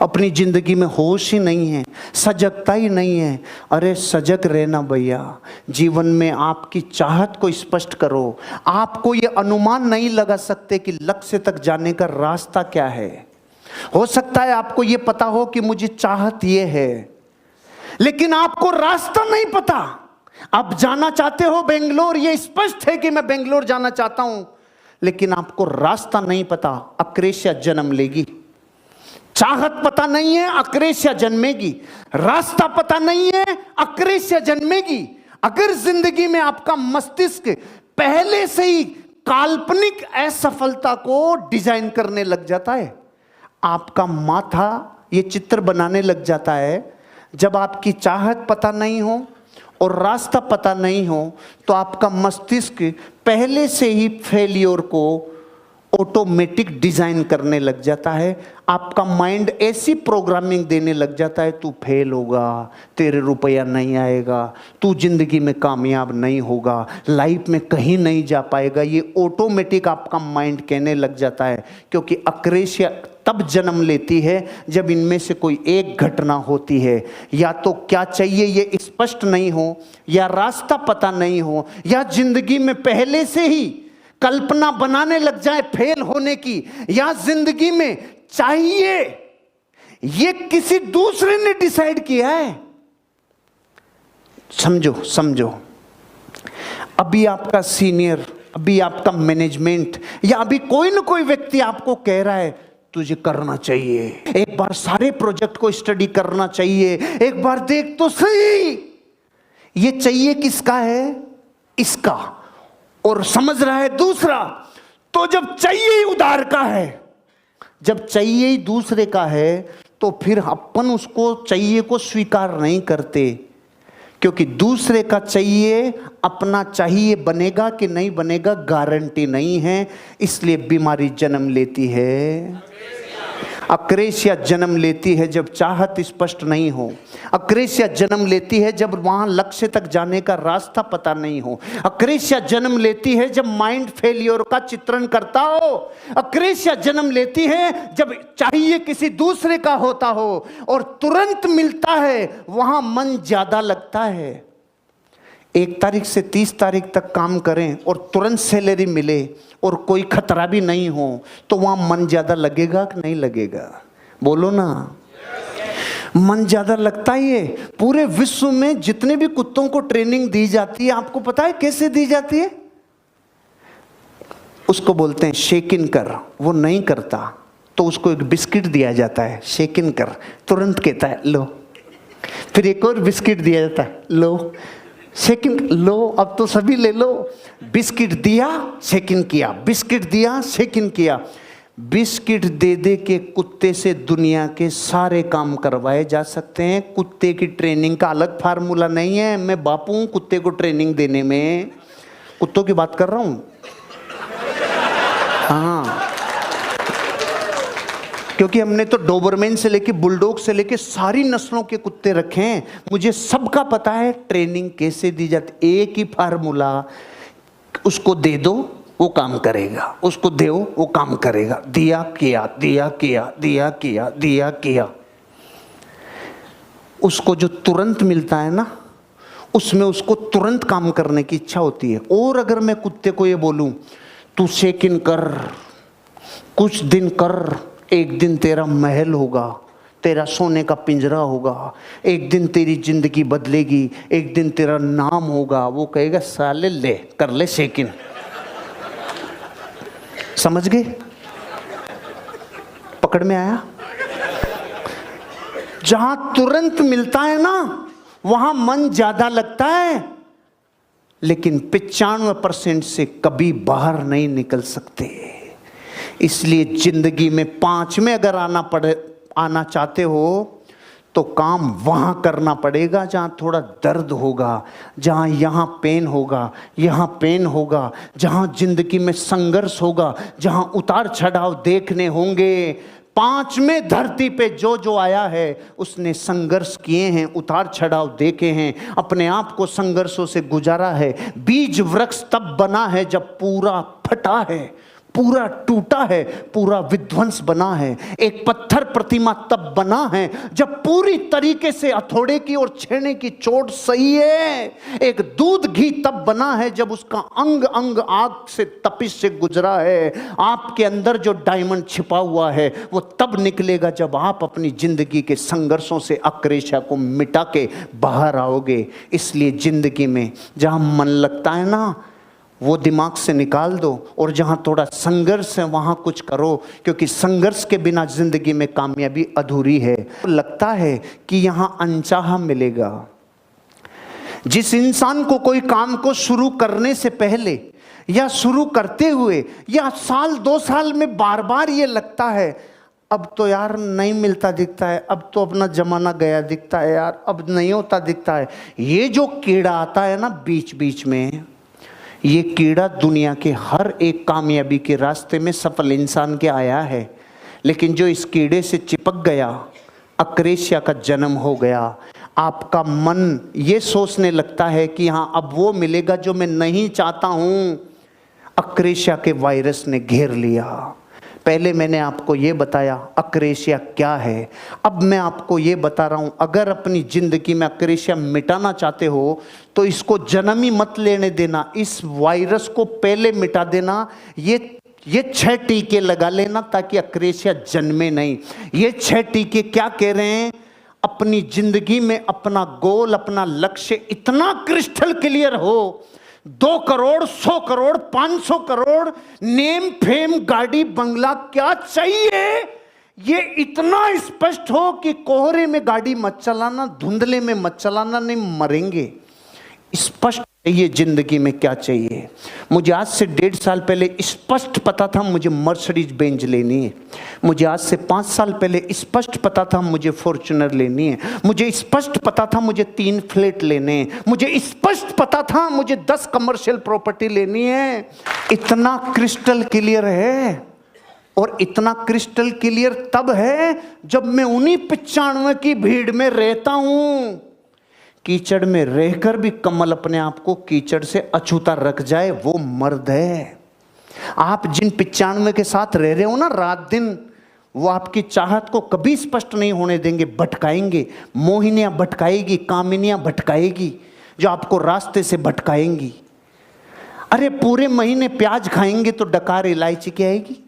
अपनी जिंदगी में होश ही नहीं है, सजगता ही नहीं है। अरे सजग रहना भैया, जीवन में आपकी चाहत को स्पष्ट करो। आपको ये अनुमान नहीं लगा सकते कि लक्ष्य तक जाने का रास्ता क्या है। हो सकता है आपको ये पता हो कि मुझे चाहत ये है, लेकिन आपको रास्ता नहीं पता। आप जाना चाहते हो बेंगलोर, ये स्पष्ट है कि मैं बेंगलोर जाना चाहता हूं, लेकिन आपको रास्ता नहीं पता। अक्रेशिया जन्म लेगी। चाहत पता नहीं है, अक्रेशिया जन्मेगी। रास्ता पता नहीं है, अक्रेशिया जन्मेगी। अगर जिंदगी में आपका मस्तिष्क पहले से ही काल्पनिक असफलता को डिजाइन करने लग जाता है, आपका माथा ये चित्र बनाने लग जाता है, जब आपकी चाहत पता नहीं हो और रास्ता पता नहीं हो तो आपका मस्तिष्क पहले से ही फेलियर को ऑटोमेटिक डिजाइन करने लग जाता है। आपका माइंड ऐसी प्रोग्रामिंग देने लग जाता है, तू फेल होगा, तेरे रुपया नहीं आएगा, तू जिंदगी में कामयाब नहीं होगा, लाइफ में कहीं नहीं जा पाएगा। ये ऑटोमेटिक आपका माइंड कहने लग जाता है, क्योंकि अक्रेशिया तब जन्म लेती है जब इनमें से कोई एक घटना होती है। या तो क्या चाहिए ये स्पष्ट नहीं हो, या रास्ता पता नहीं हो, या जिंदगी में पहले से ही कल्पना बनाने लग जाए फेल होने की, या जिंदगी में चाहिए ये किसी दूसरे ने डिसाइड किया है। समझो समझो, अभी आपका सीनियर अभी आपका मैनेजमेंट या अभी कोई ना कोई व्यक्ति आपको कह रहा है तुझे करना चाहिए, एक बार सारे प्रोजेक्ट को स्टडी करना चाहिए, एक बार देख तो सही। ये चाहिए किसका है? इसका, और समझ रहा है दूसरा। तो जब चाहिए ही उधार का है, जब चाहिए ही दूसरे का है, तो फिर अपन उसको चाहिए को स्वीकार नहीं करते, क्योंकि दूसरे का चाहिए अपना चाहिए बनेगा कि नहीं बनेगा गारंटी नहीं है। इसलिए बीमारी जन्म लेती है, अक्रेशिया जन्म लेती है जब चाहत स्पष्ट नहीं हो, अक्रेशिया जन्म लेती है जब वहां लक्ष्य तक जाने का रास्ता पता नहीं हो, अक्रेशिया जन्म लेती है जब माइंड फेलियर का चित्रण करता हो, अक्रेशिया जन्म लेती है जब चाहिए किसी दूसरे का होता हो और तुरंत मिलता है, वहां मन ज्यादा लगता है। 1 तारीख से 30 तारीख तक काम करें और तुरंत सैलरी मिले और कोई खतरा भी नहीं हो, तो वहां मन ज्यादा लगेगा कि नहीं लगेगा? बोलो ना। मन ज्यादा लगता ही है। पूरे विश्व में जितने भी कुत्तों को ट्रेनिंग दी जाती है, आपको पता है कैसे दी जाती है? उसको बोलते हैं शेक इन कर, वो नहीं करता तो उसको एक बिस्किट दिया जाता है, शेक इन कर, तुरंत कहता है लो। फिर एक और बिस्किट दिया जाता है, लो शेकिन, लो अब तो सभी ले लो। बिस्किट दिया, शेकिन किया, बिस्किट दिया, शेकिन किया। बिस्किट दे दे के कुत्ते से दुनिया के सारे काम करवाए जा सकते हैं। कुत्ते की ट्रेनिंग का अलग फार्मूला नहीं है। मैं बापू हूं कुत्ते को ट्रेनिंग देने में, कुत्तों की बात कर रहा हूं। हाँ, क्योंकि हमने तो डोबरमैन से लेके बुलडॉग से लेके सारी नस्लों के कुत्ते रखे हैं, मुझे सबका पता है ट्रेनिंग कैसे दी जाती। एक ही फार्मूला, उसको दे दो वो काम करेगा, उसको दो वो काम करेगा। दिया किया, दिया किया, दिया किया, दिया किया। उसको जो तुरंत मिलता है ना, उसमें उसको तुरंत काम करने की इच्छा होती है। और अगर मैं कुत्ते को ये बोलूं तू शेक इन कर, कुछ दिन कर, एक दिन तेरा महल होगा, तेरा सोने का पिंजरा होगा, एक दिन तेरी जिंदगी बदलेगी, एक दिन तेरा नाम होगा, वो कहेगा साले ले कर ले शेक इन। समझ गए? पकड़ में आया? जहां तुरंत मिलता है ना, वहां मन ज्यादा लगता है, लेकिन 95% से कभी बाहर नहीं निकल सकते। इसलिए जिंदगी में 5 में अगर आना चाहते हो तो काम वहां करना पड़ेगा जहां थोड़ा दर्द होगा, जहां यहाँ पेन होगा, यहाँ पेन होगा, जहां जिंदगी में संघर्ष होगा, जहां उतार चढ़ाव देखने होंगे। 5 में धरती पे जो जो आया है उसने संघर्ष किए हैं, उतार चढ़ाव देखे हैं, अपने आप को संघर्षों से गुजारा है। बीज वृक्ष तब बना है जब पूरा फटा है, पूरा टूटा है, पूरा विध्वंस बना है। एक पत्थर प्रतिमा तब बना है जब पूरी तरीके से हथौड़े की और छेने की चोट सही है। एक दूध घी तब बना है जब उसका अंग अंग आग से तपिश से गुजरा है। आपके अंदर जो डायमंड छिपा हुआ है वो तब निकलेगा जब आप अपनी जिंदगी के संघर्षों से अक्रेशा को मिटा के बाहर आओगे। इसलिए जिंदगी में जहां मन लगता है ना, वो दिमाग से निकाल दो, और जहां थोड़ा संघर्ष है वहां कुछ करो, क्योंकि संघर्ष के बिना जिंदगी में कामयाबी अधूरी है। लगता है कि यहां अनचाहा मिलेगा। जिस इंसान को कोई काम को शुरू करने से पहले या शुरू करते हुए या साल 2 साल में बार बार ये लगता है अब तो यार नहीं मिलता दिखता है, अब तो अपना जमाना गया दिखता है यार, अब नहीं होता दिखता है, ये जो कीड़ा आता है ना बीच बीच में, ये कीड़ा दुनिया के हर एक कामयाबी के रास्ते में सफल इंसान के आया है। लेकिन जो इस कीड़े से चिपक गया, अक्रेशिया का जन्म हो गया। आपका मन ये सोचने लगता है कि हाँ अब वो मिलेगा जो मैं नहीं चाहता हूँ। अक्रेशिया के वायरस ने घेर लिया। पहले मैंने आपको ये बताया अक्रेशिया क्या है, अब मैं आपको ये बता रहा हूँ अगर अपनी ज़िंदगी में अक्रेशिया मिटाना चाहते हो तो इसको जन्म ही मत लेने देना, इस वायरस को पहले मिटा देना। ये 6 टीके लगा लेना ताकि अक्रेशिया जन्मे नहीं। ये 6 टीके क्या कह रहे हैं? अपनी ज़िंदगी में अपना गोल, अपना लक्ष्य इतना क्रिस्टल क्लियर हो 2 करोड़, 100 करोड़, 500 करोड़, नेम फेम, गाड़ी बंगला, क्या चाहिए? ये इतना स्पष्ट हो कि कोहरे में गाड़ी मत चलाना, धुंधले में मत चलाना, नहीं मरेंगे। स्पष्ट चाहिए जिंदगी में क्या चाहिए। मुझे आज से 1.5 साल पहले स्पष्ट पता था मुझे मर्सिडीज बेंज लेनी है। मुझे आज से 5 साल पहले स्पष्ट पता था मुझे फॉर्च्यूनर लेनी है। मुझे स्पष्ट पता था मुझे 3 फ्लैट लेने हैं। मुझे स्पष्ट पता था मुझे 10 कमर्शियल प्रॉपर्टी लेनी है। इतना क्रिस्टल क्लियर है, और इतना क्रिस्टल क्लियर तब है जब मैं उन्हीं 95 की भीड़ में रहता हूं। कीचड़ में रहकर भी कमल अपने आप को कीचड़ से अछूता रख जाए, वो मर्द है। आप जिन 95 के साथ रह रहे हो ना रात दिन, वो आपकी चाहत को कभी स्पष्ट नहीं होने देंगे, भटकाएंगे। मोहिनियां भटकाएगी, कामिनियां भटकाएगी, जो आपको रास्ते से भटकाएंगी। अरे पूरे महीने प्याज खाएंगे तो डकार इलायची क्या आएगी?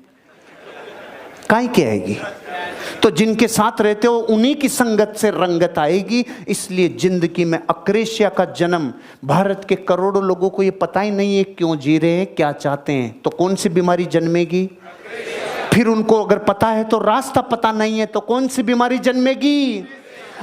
काहे की आएगी? तो जिनके साथ रहते हो उन्हीं की संगत से रंगत आएगी। इसलिए जिंदगी में अक्रेशिया का जन्म, भारत के करोड़ों लोगों को ये पता ही नहीं है क्यों जी रहे हैं, क्या चाहते हैं। तो कौन सी बीमारी जन्मेगी? फिर उनको अगर पता है तो रास्ता पता नहीं है तो कौन सी बीमारी जन्मेगी?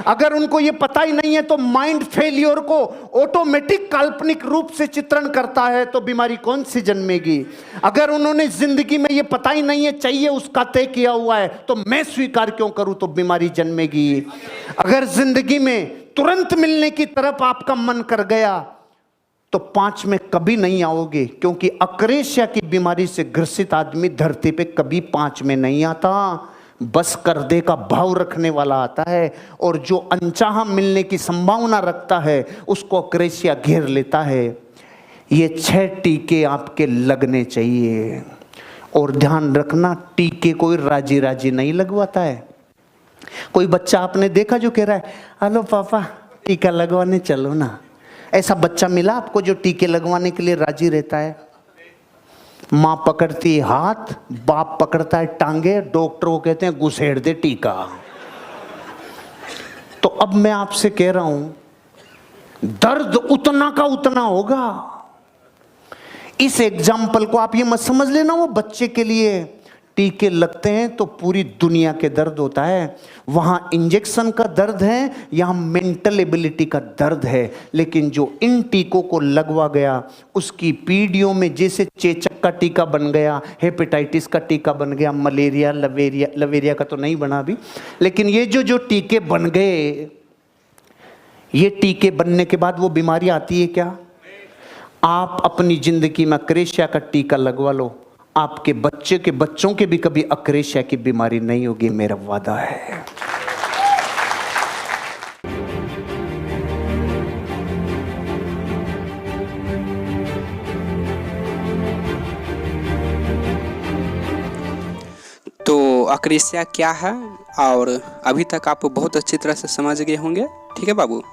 अगर उनको ये पता ही नहीं है तो माइंड फेलियर को ऑटोमेटिक काल्पनिक रूप से चित्रण करता है तो बीमारी कौन सी जन्मेगी? अगर उन्होंने जिंदगी में ये पता ही नहीं है, चाहिए उसका तय किया हुआ है, तो मैं स्वीकार क्यों करूं, तो बीमारी जन्मेगी। अगर जिंदगी में तुरंत मिलने की तरफ आपका मन कर गया तो 5 में कभी नहीं आओगे, क्योंकि अक्रेशिया की बीमारी से ग्रसित आदमी धरती पे कभी 5 में नहीं आता। बस कर दे का भाव रखने वाला आता है, और जो अनचाहा मिलने की संभावना रखता है उसको अक्रेशिया घेर लेता है। ये 6 टीके आपके लगने चाहिए, और ध्यान रखना टीके कोई राजी राजी नहीं लगवाता है। कोई बच्चा आपने देखा जो कह रहा है हेलो पापा टीका लगवाने चलो ना? ऐसा बच्चा मिला आपको जो टीके लगवाने के लिए राजी रहता है? माँ पकड़ती है हाथ, बाप पकड़ता है टांगे, डॉक्टर को कहते हैं घुसेड़ दे टीका। तो अब मैं आपसे कह रहा हूं दर्द उतना का उतना होगा। इस एग्जाम्पल को आप ये मत समझ लेना वो बच्चे के लिए। टीके लगते हैं तो पूरी दुनिया के दर्द होता है। वहां इंजेक्शन का दर्द है, यहां मेंटल एबिलिटी का दर्द है। लेकिन जो इन टीकों को लगवा गया उसकी पीढ़ियों में जैसे चेचक का टीका बन गया, हेपेटाइटिस का टीका बन गया, मलेरिया, लवेरिया का तो नहीं बना अभी, लेकिन ये जो टीके बन गए, ये टीके बनने के बाद वो बीमारी आती है क्या? आप अपनी जिंदगी में अक्रेशिया का टीका लगवा लो, आपके बच्चे के बच्चों के भी कभी अक्रेशिया की बीमारी नहीं होगी, मेरा वादा है। तो अक्रेशिया क्या है और अभी तक आप बहुत अच्छी तरह से समझ गए होंगे, ठीक है बाबू।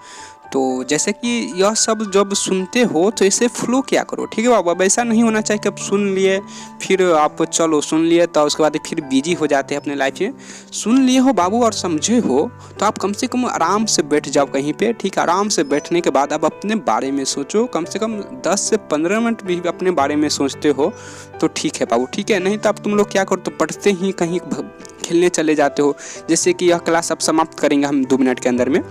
तो जैसे कि यह सब जब सुनते हो तो इसे फ्लो क्या करो, ठीक है बाबू। अब ऐसा नहीं होना चाहिए कि अब सुन लिए फिर आप चलो सुन लिए तो उसके बाद फिर बिजी हो जाते हैं अपने लाइफ में। सुन लिए हो बाबू और समझे हो तो आप कम से कम आराम से बैठ जाओ कहीं पे, ठीक है। आराम से बैठने के बाद आप अपने बारे में सोचो, कम से कम 10 से 15 मिनट भी अपने बारे में सोचते हो तो ठीक है बाबू, ठीक है। नहीं तो अब तुम लोग क्या करो, तो पढ़ते ही कहीं खेलने चले जाते हो। जैसे कि यह क्लास अब समाप्त करेंगे हम 2 मिनट के अंदर में,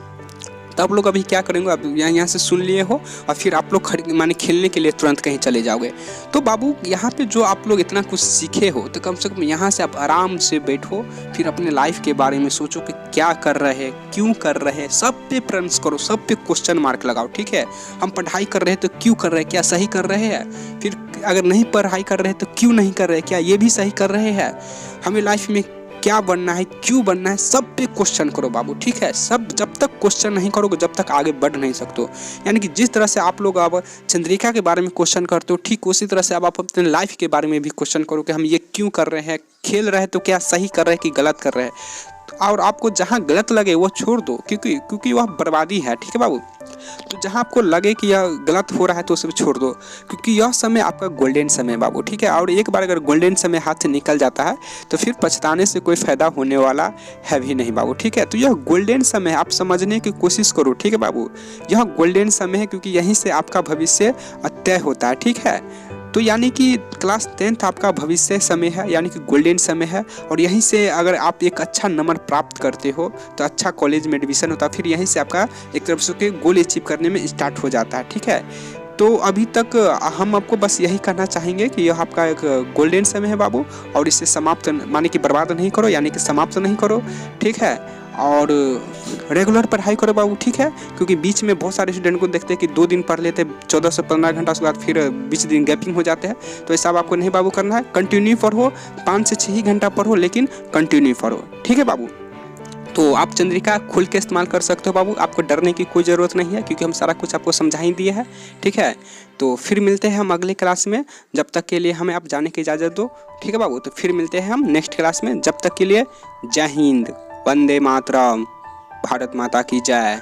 तो आप लोग अभी क्या करेंगे, आप यहाँ से सुन लिए हो और फिर आप लोग माने खेलने के लिए तुरंत कहीं चले जाओगे। तो बाबू यहाँ पे जो आप लोग इतना कुछ सीखे हो तो कम से कम यहाँ से आप आराम से बैठो, फिर अपने लाइफ के बारे में सोचो कि क्या कर रहे हैं, क्यों कर रहे हैं, सब पे प्रश्न करो, सब पे क्वेश्चन मार्क लगाओ, ठीक है। हम पढ़ाई कर रहे हैं तो क्यों कर रहे हैं, क्या सही कर रहे हैं? फिर अगर नहीं पढ़ाई कर रहे हैं तो क्यों नहीं कर रहे हैं, क्या ये भी सही कर रहे हैं? हमें लाइफ में क्या बनना है, क्यों बनना है, सब पे क्वेश्चन करो बाबू, ठीक है। सब जब तक क्वेश्चन नहीं करोगे जब तक आगे बढ़ नहीं सकते हो। यानी कि जिस तरह से आप लोग अब चंद्रिका के बारे में क्वेश्चन करते हो, ठीक उसी तरह से अब आप अपने लाइफ के बारे में भी क्वेश्चन करो कि हम ये क्यों कर रहे हैं, खेल रहे हैं तो क्या सही कर रहे हैं कि गलत कर रहे हैं। और आपको जहाँ गलत लगे वो छोड़ दो, क्योंकि वह बर्बादी है, ठीक है बाबू। तो जहाँ आपको लगे कि यह गलत हो रहा है तो उसे छोड़ दो, क्योंकि यह समय आपका गोल्डन समय है बाबू, ठीक है। और एक बार अगर गोल्डन समय हाथ से निकल जाता है तो फिर पछताने से कोई फ़ायदा होने वाला है भी नहीं बाबू, ठीक है। तो यह गोल्डन समय आप समझने की कोशिश करो, ठीक है बाबू। यह गोल्डन समय है क्योंकि यहीं से आपका भविष्य तय होता है, ठीक है। तो यानी कि क्लास 10th आपका भविष्य समय है, यानी कि गोल्डन समय है। और यहीं से अगर आप एक अच्छा नंबर प्राप्त करते हो तो अच्छा कॉलेज में एडमिशन होता है, फिर यहीं से आपका एक तरफ से गोल अचीव करने में स्टार्ट हो जाता है, ठीक है। तो अभी तक हम आपको बस यही कहना चाहेंगे कि यह आपका एक गोल्डन समय है बाबू, और इसे समाप्त माने कि बर्बाद नहीं करो, यानी कि समाप्त नहीं करो, ठीक है। और रेगुलर पढ़ाई करो बाबू, ठीक है। क्योंकि बीच में बहुत सारे स्टूडेंट को देखते हैं कि 2 दिन पढ़ लेते 14 से 15 घंटा, उसके बाद फिर 20 दिन गैपिंग हो जाते हैं। तो ऐसा आपको नहीं बाबू करना है, कंटिन्यू पढ़ो, 5 से 6 ही घंटा पढ़ो, लेकिन कंटिन्यू पढ़ो, ठीक है बाबू। तो आप चंद्रिका खुल के इस्तेमाल कर सकते हो बाबू, आपको डरने की कोई ज़रूरत नहीं है, क्योंकि हम सारा कुछ आपको समझा ही दिए हैं, ठीक है। तो फिर मिलते हैं हम अगले क्लास में, जब तक के लिए हमें आप जाने की इजाज़त दो, ठीक है बाबू। तो फिर मिलते हैं हम नेक्स्ट क्लास में, जब तक के लिए जय हिंद, वंदे मातरम, भारत माता की जय।